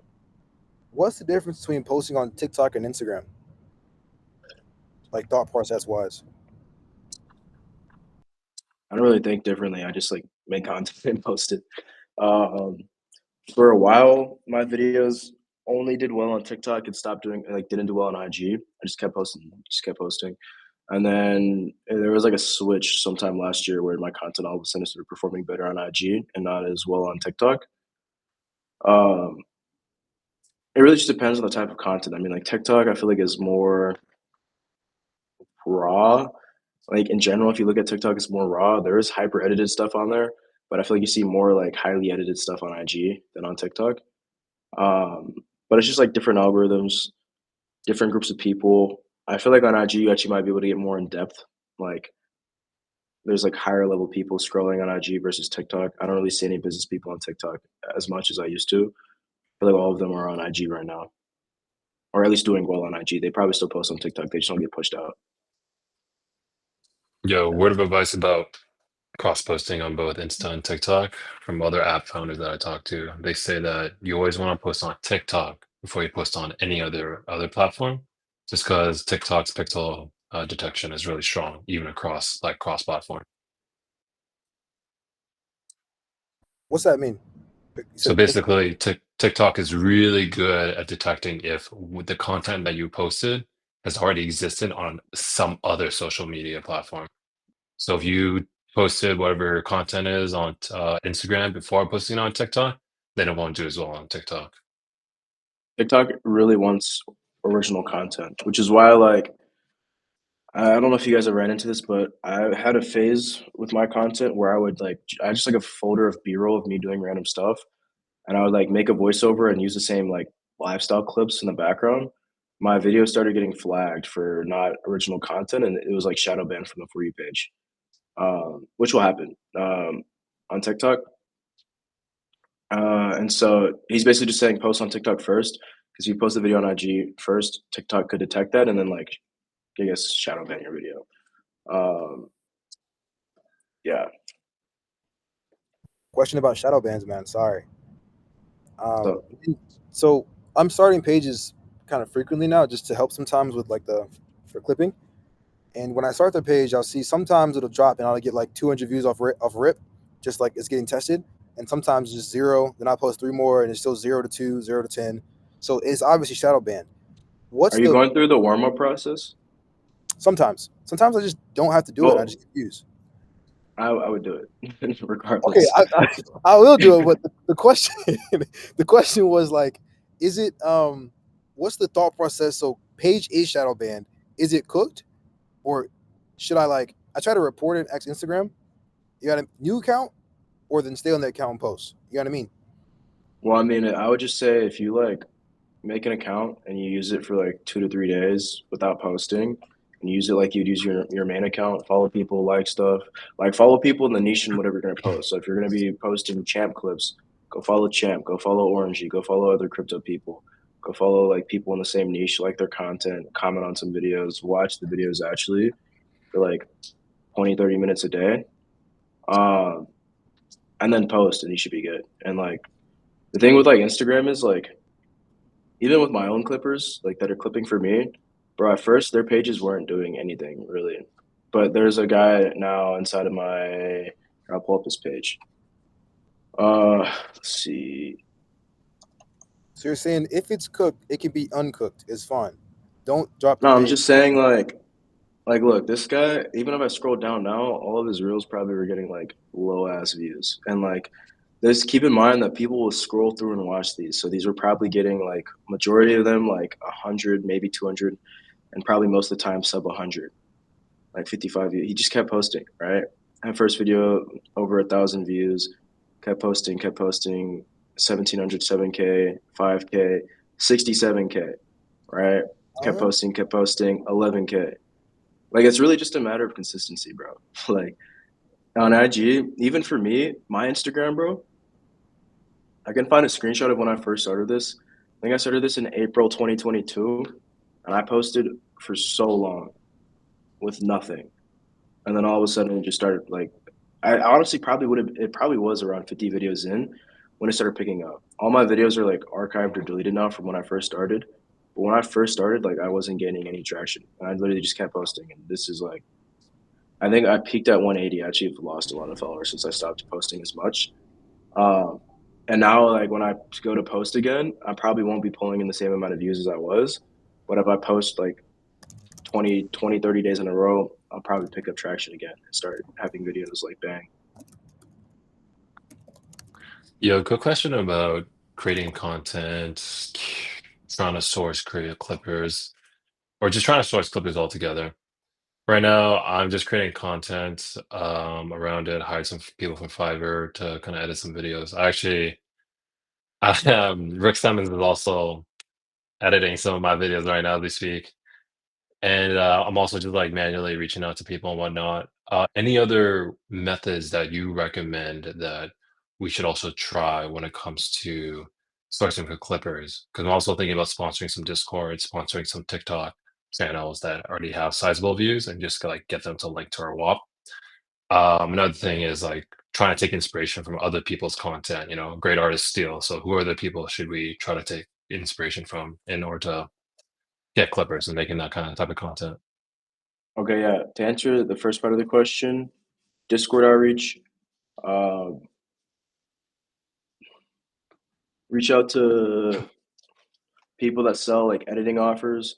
What's the difference between posting on TikTok and Instagram? Like thought process wise. I don't really think differently. I just like make content and post it. For a while, my videos only did well on TikTok and stopped doing, like, didn't do well on IG. I just kept posting. And then there was like a switch sometime last year where my content all of a sudden started performing better on IG and not as well on TikTok. It really just depends on the type of content. I mean, like TikTok, I feel like is more raw. Like in general, if you look at TikTok, it's more raw. There is hyper edited stuff on there, but I feel like you see more like highly edited stuff on IG than on TikTok. but it's just like different algorithms, different groups of people. I feel like on IG you actually might be able to get more in depth. Like there's like higher level people scrolling on IG versus TikTok. I don't really see any business people on TikTok as much as I used to. I feel like all of them are on IG right now, or at least doing well on IG. They probably still post on TikTok. They just don't get pushed out. Yo, word of advice about cross posting on both Insta and TikTok from other app founders that I talk to. They say that you always want to post on TikTok before you post on any other platform, just because TikTok's pixel detection is really strong, even across like cross platform. What's that mean? So basically, TikTok is really good at detecting if the content that you posted has already existed on some other social media platform. So if you posted whatever content is on Instagram before posting on TikTok, then it won't do as well on TikTok. TikTok really wants original content, which is why like I don't know if you guys have ran into this, but I had a phase with my content where I would like I just like a folder of B-roll of me doing random stuff, and I would like make a voiceover and use the same like lifestyle clips in the background. My video started getting flagged for not original content, and it was like shadow banned from the For You page, which will happen on TikTok. And so he's basically just saying post on TikTok first because you post the video on IG first, TikTok could detect that and then like I guess shadow ban your video. Yeah. Question about shadow bans, man. Sorry. So So I'm starting pages kind of frequently now just to help sometimes with like for clipping. And when I start the page, I'll see sometimes it'll drop and I'll get like 200 views off rip, just like it's getting tested. And sometimes just 0. Then I post 3 more and it's still 0 to 2, 0 to 10. So it's obviously shadow banned. are you going through the warm-up process? Sometimes I just don't have to do it. I just get views. I would do it regardless. Okay, I will do it. But the question, the question was like, is it what's the thought process? So page is shadow banned. Is it cooked, or should I try to report it X Instagram? You got a new account, or then stay on that account and post. You know what I mean? Well, I mean, I would just say if you like make an account and you use it for like 2 to 3 days without posting, and use it like you'd use your main account, follow people, like stuff, like follow people in the niche and whatever you're gonna post. So if you're gonna be posting Champ clips, go follow Champ, go follow Orangey, go follow other crypto people, go follow like people in the same niche, like their content, comment on some videos, watch the videos actually for like 20, 30 minutes a day. And then post and you should be good. And like the thing with like Instagram is like even with my own clippers, like that are clipping for me, bro, at first their pages weren't doing anything really. But there's a guy now inside of my I'll pull up his page. Let's see. So you're saying if it's cooked, it can be uncooked. It's fine. Don't drop the No, I'm page. just saying like look, this guy, even if I scroll down now, all of his reels probably were getting like low ass views. And like this keep in mind that people will scroll through and watch these. So these were probably getting like majority of them like 100, maybe 200, and probably most of the time sub 100, like 55 views. He just kept posting, right? And first video over 1,000 views, kept posting, 1,700, 7K, 5K, 67K, right? Kept posting, 11K. Like it's really just a matter of consistency, bro. Like on IG, even for me, my Instagram, bro, I can find a screenshot of when I first started this. I think I started this in April 2022, and I posted for so long with nothing. And then all of a sudden it just started like I honestly it probably was around 50 videos in when it started picking up. All my videos are like archived or deleted now from when I first started. But when I first started, like I wasn't getting any traction. And I literally just kept posting. And this is like I think I peaked at 180. I actually lost a lot of followers since I stopped posting as much. And now like when I go to post again, I probably won't be pulling in the same amount of views as I was. But if I post like 20, 30 days in a row, I'll probably pick up traction again and start having videos like bang. Yo, good question about creating content, trying to source create clippers, or just trying to source clippers altogether. Right now, I'm just creating content around it, hired some people from Fiverr to kind of edit some videos. Rick Simmons is also editing some of my videos right now as we speak. And I'm also just like manually reaching out to people and whatnot. Any other methods that you recommend that we should also try when it comes to sourcing for clippers? Because I'm also thinking about sponsoring some Discord, sponsoring some TikTok channels that already have sizable views, and just like get them to link to our WAP. Another thing is like trying to take inspiration from other people's content. You know, great artists steal. So who are the people should we try to take inspiration from in order to get clippers and making that kind of type of content? Okay, yeah. To answer the first part of the question, Discord outreach. Reach out to people that sell like editing offers.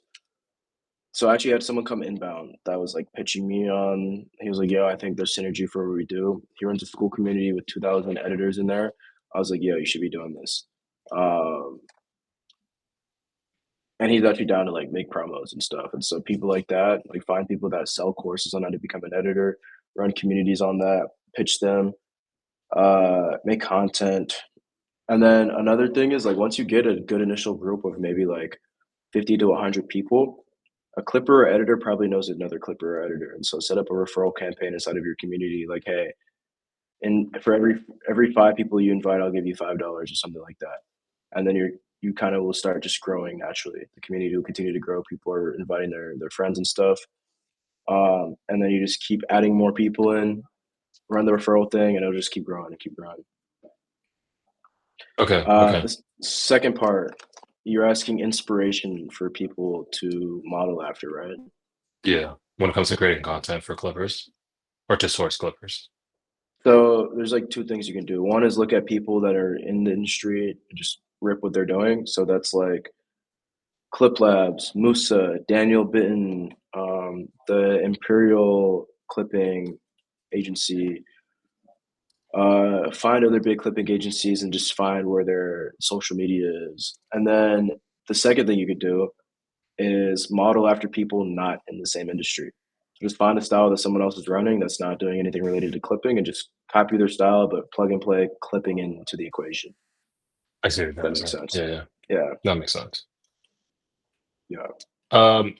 So I actually had someone come inbound that was like pitching me on. He was like, "Yo, I think there's synergy for what we do." He runs a school community with 2,000 editors in there. I was like, "Yo, you should be doing this." And he's actually down to like make promos and stuff. And so people like that, like find people that sell courses on how to become an editor, run communities on that, pitch them, make content. And then another thing is like once you get a good initial group of maybe like 50 to 100 people, a clipper or editor probably knows another clipper or editor. And so set up a referral campaign inside of your community, like, hey, and for every 5 people you invite, I'll give you $5 or something like that. And then you kind of will start just growing naturally. The community will continue to grow. People are inviting their friends and stuff. And then you just keep adding more people in, run the referral thing, and it'll just keep growing and keep growing. Okay. Okay. The second part, you're asking inspiration for people to model after, right? Yeah. When it comes to creating content for clippers or to source clippers. So there's like 2 things you can do. One is look at people that are in the industry and just rip what they're doing. So that's like Clip Labs, Musa, Daniel Bitton, the Imperial Clipping Agency. Find other big clipping agencies and just find where their social media is. And then the second thing you could do is model after people not in the same industry. Just find a style that someone else is running that's not doing anything related to clipping and just copy their style, but plug and play clipping into the equation. I see what If that you're makes saying. sense. Yeah. Yeah. That makes sense. Yeah.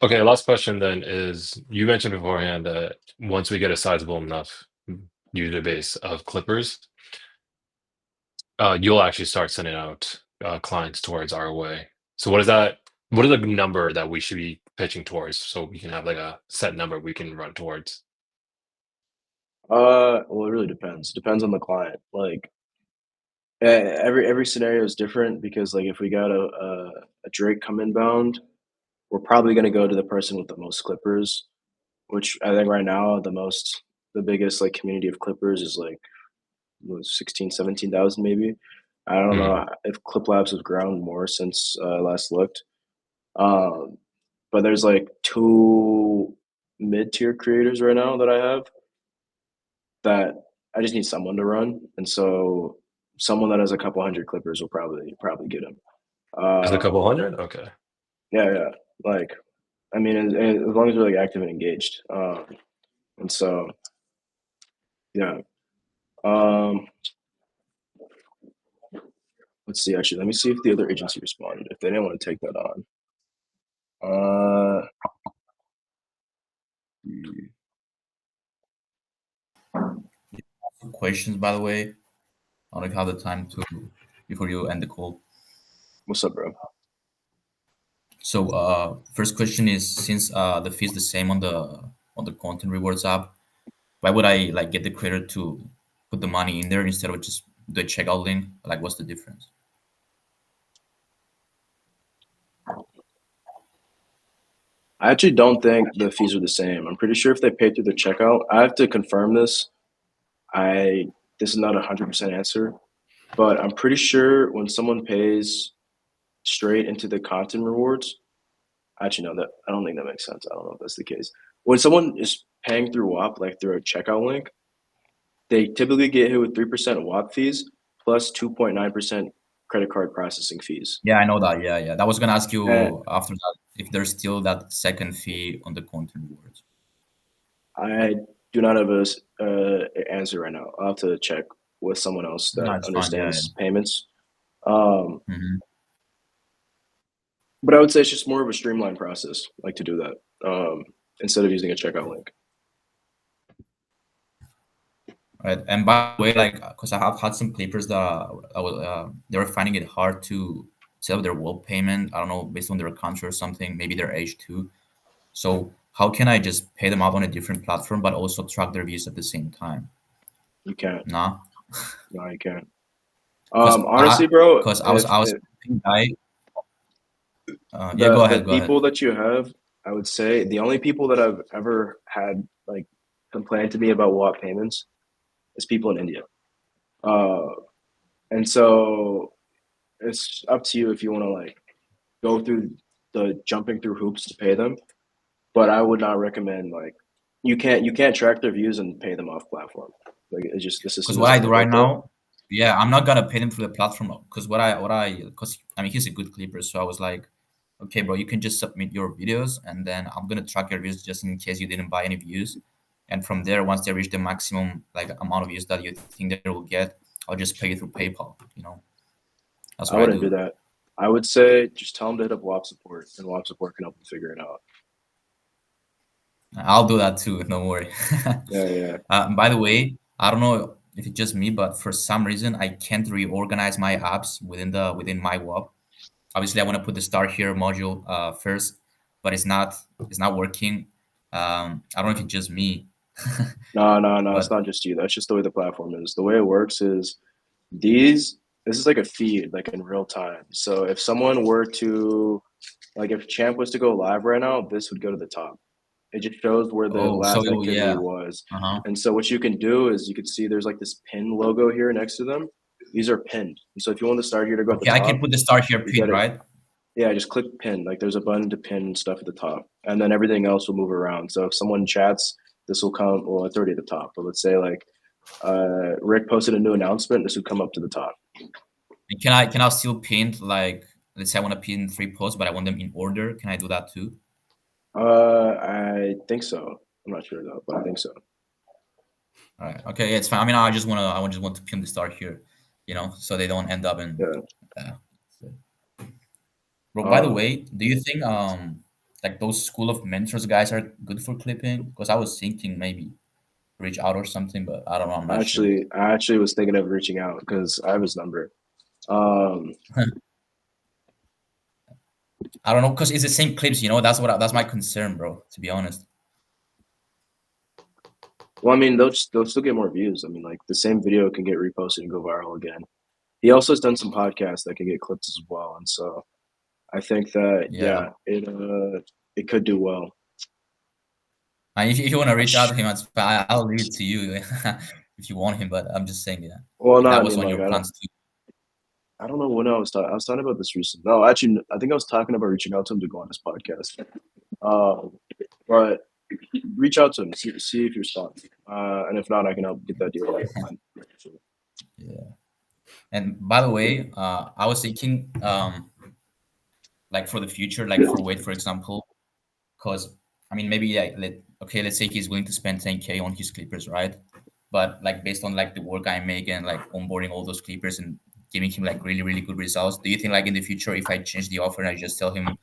Okay, last question then is you mentioned beforehand that once we get a sizable enough user base of clippers, you'll actually start sending out clients towards our way. So what is the number that we should be pitching towards so we can have like a set number we can run towards? Well, it really depends. Depends on the client. Like every scenario is different because like if we got a Drake come inbound, we're probably gonna go to the person with the most clippers, which I think right now the biggest like community of clippers is like 16, 17,000 maybe. I don't know if Clip Labs has grown more since last looked. But there's like 2 mid-tier creators right now that I have that I just need someone to run. And so someone that has a couple hundred clippers will probably get them. Is it a couple hundred? Okay. Yeah. Like, I mean, as long as they're like active and engaged. And so, yeah. Let's see. Actually, let me see if the other agency responded. If they didn't want to take that on. Questions, by the way. I don't have the time to before you end the call. What's up, bro? So, first question is, since the fee is the same on the content rewards app, why would I like get the creator to put the money in there instead of just the checkout link? Like, what's the difference? I actually don't think the fees are the same. I'm pretty sure if they pay through the checkout, I have to confirm this. This is not a 100% answer, but I'm pretty sure when someone pays straight into the content rewards, actually no, that I don't think that makes sense. I don't know if that's the case. When someone is paying through WAP, like through a checkout link, they typically get hit with 3% WAP fees plus 2.9% credit card processing fees. Yeah, I know that. Yeah. That was gonna ask you And after that if there's still that second fee on the content rewards. I do not have a answer right now. I'll have to check with someone else that No, it's fine. Yeah. understands payments. Mhm. But I would say it's just more of a streamlined process, like to do that, instead of using a checkout link. Right. And by the way, like, because I have had some papers that they were finding it hard to set up their wall payment. I don't know, based on their country or something, maybe their age too. So how can I just pay them out on a different platform, but also track their views at the same time? You can't. Nah. No, you can't. 'Cause Honestly, bro, because I was if yeah, the go ahead. people that you have, I would say the only people that I've ever had like complain to me about WAP payments is people in India. And so it's up to you if you want to like go through the jumping through hoops to pay them. But I would not recommend like you can't track their views and pay them off platform. Like it's just the system. Because what I do right now, yeah, I'm not gonna pay them through the platform. Because because I mean he's a good clipper, so I was like, okay, bro, you can just submit your videos, and then I'm gonna track your views just in case you didn't buy any views. And from there, once they reach the maximum like amount of views that you think they will get, I'll just pay you through PayPal. You know, that's I what wouldn't do that. I would say just tell them to hit up WAP support, and WAP support can help them figure it out. I'll do that too. Don't worry. Yeah. By the way, I don't know if it's just me, but for some reason I can't reorganize my apps within my WAP. Obviously, I want to put the Start Here module first, but it's not working. I don't know if it's just me. No, it's not just you. That's just the way the platform is. The way it works is this is like a feed, like in real time. So if someone were to, like if Champ was to go live right now, this would go to the top. It just shows where the last activity was. And so what you can do is you can see there's like this pin logo here next to them. These are pinned. And so if you want the Start Here to go at the top, I can put the Start Here pin, right? Yeah, just click pin. Like there's a button to pin stuff at the top, and then everything else will move around. So if someone chats, this will come. Well, it's already at the top. But let's say like Rick posted a new announcement. This would come up to the top. And can I still pin, like, let's say I want to pin 3 posts, but I want them in order? Can I do that too? I think so. I'm not sure though, but I think so. All right. Okay. Yeah, it's fine. I mean, I just want to pin the Start Here, you know, so they don't end up in. Bro, by the way, do you think like those School of Mentors guys are good for clipping? Because I was thinking maybe reach out or something, but I don't know. I'm not sure. I actually was thinking of reaching out because I have his number. I don't know, because it's the same clips, you know. That's my concern, bro. To be honest. Well, I mean, they'll still get more views. I mean, like the same video can get reposted and go viral again. He also has done some podcasts that can get clips as well, and so I think that it could do well. And if you want to reach out to him, I'll leave it to you if you want him. But I'm just saying, Well, no, that was on your plans too. I don't know when I was talking about this recently. No, actually, I think I was talking about reaching out to him to go on his podcast. But reach out to him, see if he responds. And if not, I can help get that deal. Yeah. And by the way, I was thinking, like for the future, like for Wade, for example, because I mean, maybe let's say he's willing to spend 10K on his clippers, right? But like based on like the work I make and like onboarding all those clippers and giving him like really, really good results, do you think like in the future, if I change the offer and I just tell him,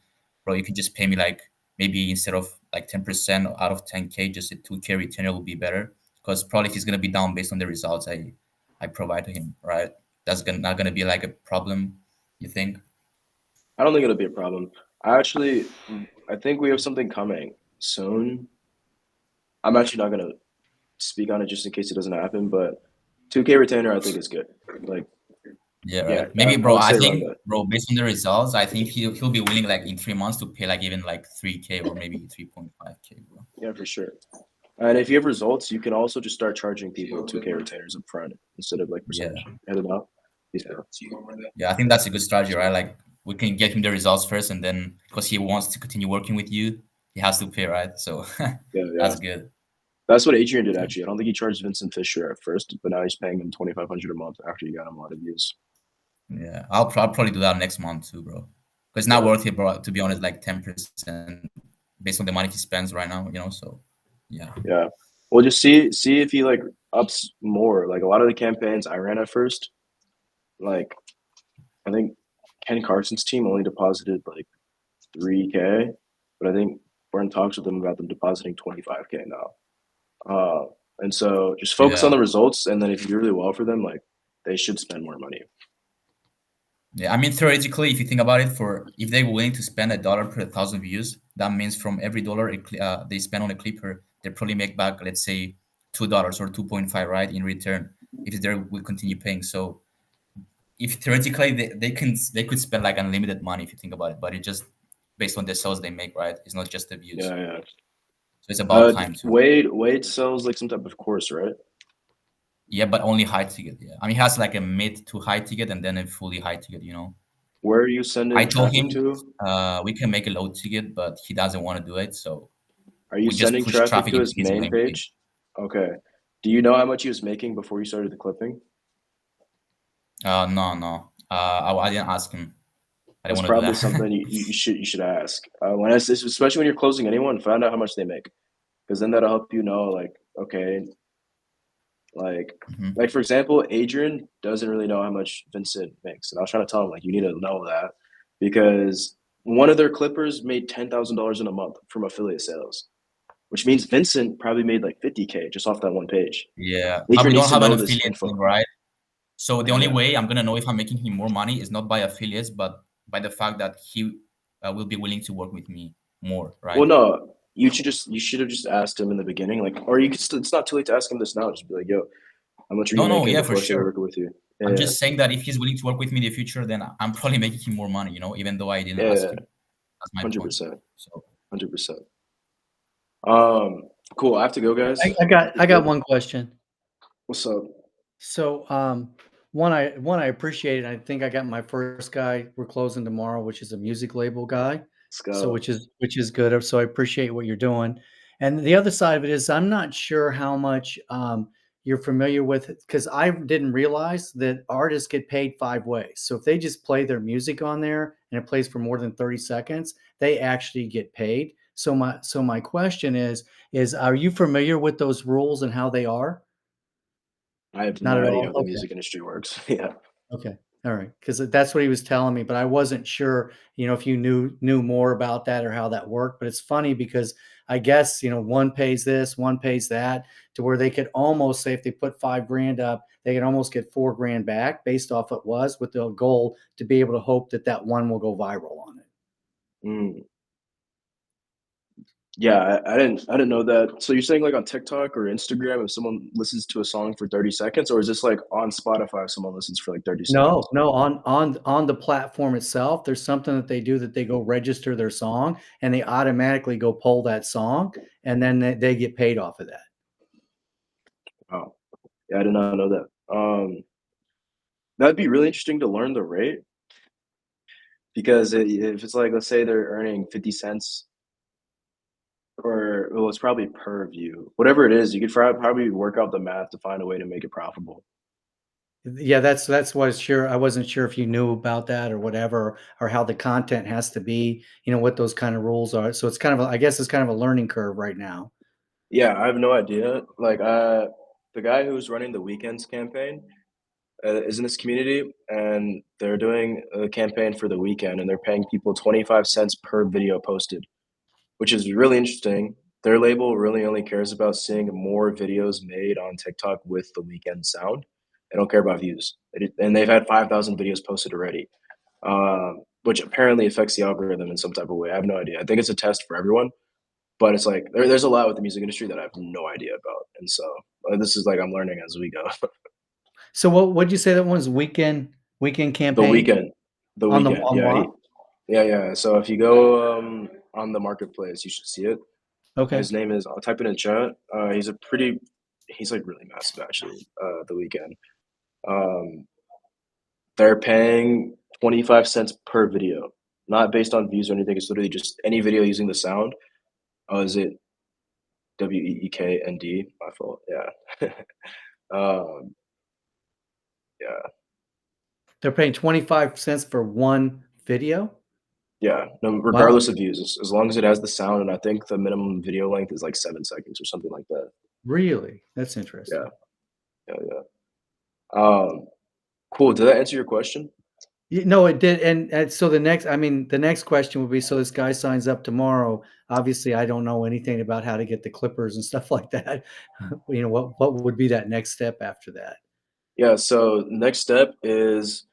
bro, you can just pay me like maybe instead of like 10% out of 10K, just a 2K retainer will be better? Because probably he's gonna be down based on the results I provide to him, right? That's not gonna be like a problem, you think? I don't think it'll be a problem. I think we have something coming soon. I'm actually not gonna speak on it just in case it doesn't happen, but 2K retainer I think is good. Like maybe bro, I think based on the results, I think he'll be willing like in 3 months to pay like even like 3K or maybe 3.5K, bro. Yeah, for sure. And if you have results, you can also just start charging people 2K retainers up front instead of like percentage. Yeah, I think that's a good strategy, right? Like we can get him the results first, and then because he wants to continue working with you, he has to pay, right? So that's good. That's what Adrian did actually. I don't think he charged Vincent Fisher at first, but now he's paying him $2,500 a month after you got him a lot of views. Yeah, I'll probably do that next month too, bro. Because it's not worth it, bro. To be honest, like 10% based on the money he spends right now, you know. So yeah. Well, just see if he like ups more. Like a lot of the campaigns I ran at first, like I think Ken Carson's team only deposited like 3K, but I think we're in talks with them about them depositing 25K now. And so just focus on Yeah. the results, and then if you do really well for them, like they should spend more money. Yeah, I mean, theoretically, if you think about it, if they're willing to spend $1 per 1,000 views, that means from every dollar they spend on a clipper, they probably make back, let's say, $2 or 2.5, right, in return, if they will continue paying. So, if theoretically they could spend like unlimited money if you think about it, but it's just based on the sales they make, right? It's not just the views. Yeah. So it's about time too. Wade sells like some type of course, right? Yeah, but only high ticket. Yeah, I mean, he has like a mid to high ticket and then a fully high ticket. Where are you sending I told traffic him to? we can make a low ticket, but he doesn't want to do it. So Are you we just sending push traffic traffic to into his his main main page? Okay. Do you know how much he was making before you started the clipping? No. I didn't ask him. I That's don't want to do probably that. something you should ask. Especially when you're closing anyone, find out how much they make, because then that'll help you know, like, okay, like for example, Adrian doesn't really know how much Vincent makes, and I was trying to tell him like you need to know that because one of their clippers made $10,000 in a month from affiliate sales, which means Vincent probably made like 50K just off that one page. Yeah, Adrian but we needs don't to have an know this affiliate info. thing, right? So the only Yeah. way I'm gonna know if I'm making him more money is not by affiliates, but by the fact that he will be willing to work with me more, right? Well, no, you should have just asked him in the beginning, like, or you could still, it's not too late to ask him this now. Just be like, yo, how much are you No, making yeah, before for I started sure. working with you? Yeah, I'm just saying that if he's willing to work with me in the future, then I'm probably making him more money, even though I didn't ask him. That's my point. 100%. So 100%. Cool. I have to go, guys. I got one question. What's up? So, one I appreciate it. I think I got my first guy. We're closing tomorrow, which is a music label guy. Let's go. So which is good. So I appreciate what you're doing. And the other side of it is I'm not sure how much you're familiar with it, because I didn't realize that artists get paid 5 ways. So if they just play their music on there and it plays for more than 30 seconds, they actually get paid. So my question is are you familiar with those rules and how they are? I have Not no at idea all? how the Okay. music industry works. Yeah. Okay. All right. Because that's what he was telling me, but I wasn't sure, if you knew more about that or how that worked. But it's funny because I guess, one pays this, one pays that, to where they could almost say if they put $5,000 up, they can almost get $4,000 back based off it was, with the goal to be able to hope that one will go viral on it. Mm. Yeah, I didn't know that. So you're saying like on TikTok or Instagram, if someone listens to a song for 30 seconds, or is this like on Spotify if someone listens for like 30 seconds? No, on the platform itself, there's something that they do that they go register their song and they automatically go pull that song, and then they get paid off of that. Oh, yeah, I did not know that. That'd be really interesting to learn the rate, because if it's like, let's say they're earning 50 cents, or well, it's probably per view, whatever it is, you could probably work out the math to find a way to make it profitable. Yeah, that's what I wasn't sure if you knew about that or whatever, or how the content has to be, what those kind of rules are. So it's kind of I guess it's kind of a learning curve right now. Yeah, I have no idea. Like, the guy who's running the Weekends campaign is in this community, and they're doing a campaign for the weekend, and they're paying people 25 cents per video posted, which is really interesting. Their label really only cares about seeing more videos made on TikTok with the weekend sound. They don't care about views. And they've had 5,000 videos posted already, which apparently affects the algorithm in some type of way. I have no idea. I think it's a test for everyone, but it's like there's a lot with the music industry that I have no idea about. And so this is like I'm learning as we go. So what'd you say that one's weekend The campaign? weekend. The On the weekend. on Yeah. what? Yeah. So if you go on the marketplace, you should see it. Okay. His name is, I'll type it in chat. He's like really massive actually, the weekend. They're paying 25 cents per video, not based on views or anything. It's literally just any video using the sound. Oh, is it WEEKND? My fault. Yeah. Yeah. They're paying 25 cents for one video? Yeah. No, Wow. regardless of views, as long as it has the sound, and I think the minimum video length is like 7 seconds or something like that. Really? That's interesting. Yeah. Cool. Did that answer your question? No, it did, and so the next question would be, so this guy signs up tomorrow. Obviously, I don't know anything about how to get the clippers and stuff like that. What would be that next step after that? Yeah, so next step is,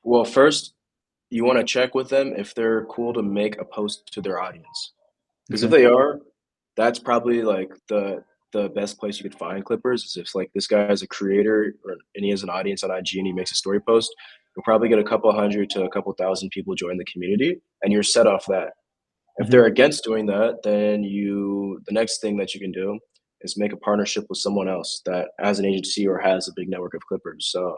well, first you want to check with them if they're cool to make a post to their audience. Because if Okay. they are, that's probably like the best place you could find clippers is if like this guy is a creator and he has an audience on IG and he makes a story post, you'll probably get a couple hundred to a couple thousand people join the community and you're set off that. If they're against doing that, then the next thing that you can do is make a partnership with someone else that has an agency or has a big network of clippers. So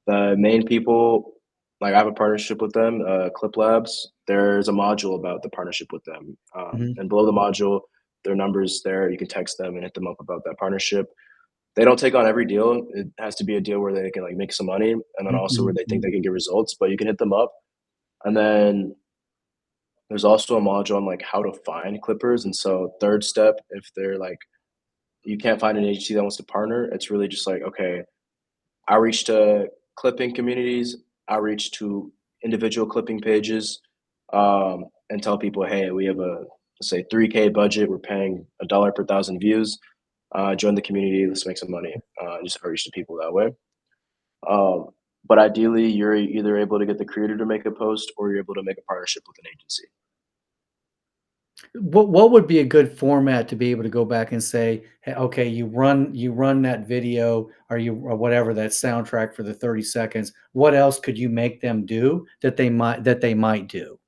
the main people, like I have a partnership with them, Clip Labs. There's a module about the partnership with them, and below the module, their numbers there. You can text them and hit them up about that partnership. They don't take on every deal. It has to be a deal where they can like make some money, and then also where they think they can get results. But you can hit them up, and then there's also a module on like how to find clippers. And so third step, if they're like you can't find an agency that wants to partner, it's really just like okay, outreach to clipping communities, outreach to individual clipping pages, and tell people, hey, we have a let's say 3K budget. We're paying $1 per thousand views. Join the community. Let's make some money. Just outreach to people that way. Um, but ideally, you're either able to get the creator to make a post, or you're able to make a partnership with an agency. What would be a good format to be able to go back and say, "Hey, okay, you run that video or whatever that soundtrack for the 30 seconds. What else could you make them do that they might do?"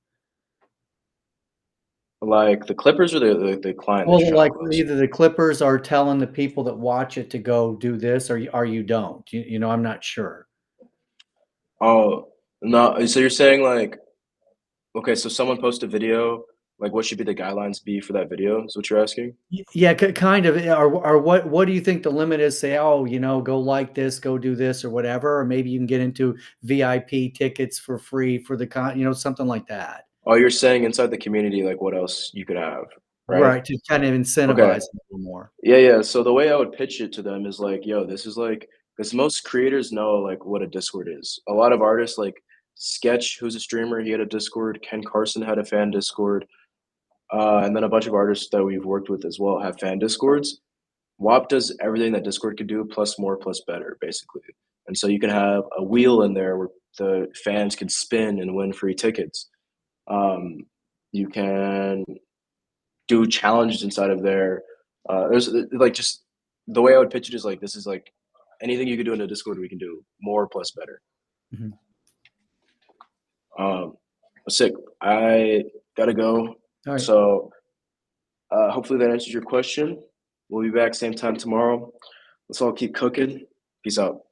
Like the Clippers or the client that's Well, trying to like post. either the Clippers are telling the people that watch it to go do this, or you don't. I'm not sure. Oh no, so you're saying like okay, so someone post a video. Like, what should be the guidelines be for that video? Is what you're asking? Yeah, kind of. Or what do you think the limit is? Say, oh, go like this, go do this, or whatever. Or maybe you can get into VIP tickets for free for the something like that. Oh, you're saying inside the community, like what else you could have, right? Right, to kind of Okay. incentivize them a little more. Yeah. So the way I would pitch it to them is like, yo, this is like, because most creators know like what a Discord is. A lot of artists like Sketch, who's a streamer, he had a Discord. Ken Carson had a fan Discord, and then a bunch of artists that we've worked with as well have fan Discords. WAP does everything that Discord could do, plus more, plus better, basically. And so you can have a wheel in there where the fans can spin and win free tickets. You can do challenges inside of there. There's like just the way I would pitch it is like this is like anything you could do in a Discord, we can do more plus better. Mhm. Sick. I gotta go. All right. So hopefully that answers your question. We'll be back same time tomorrow. Let's all keep cooking. Peace out.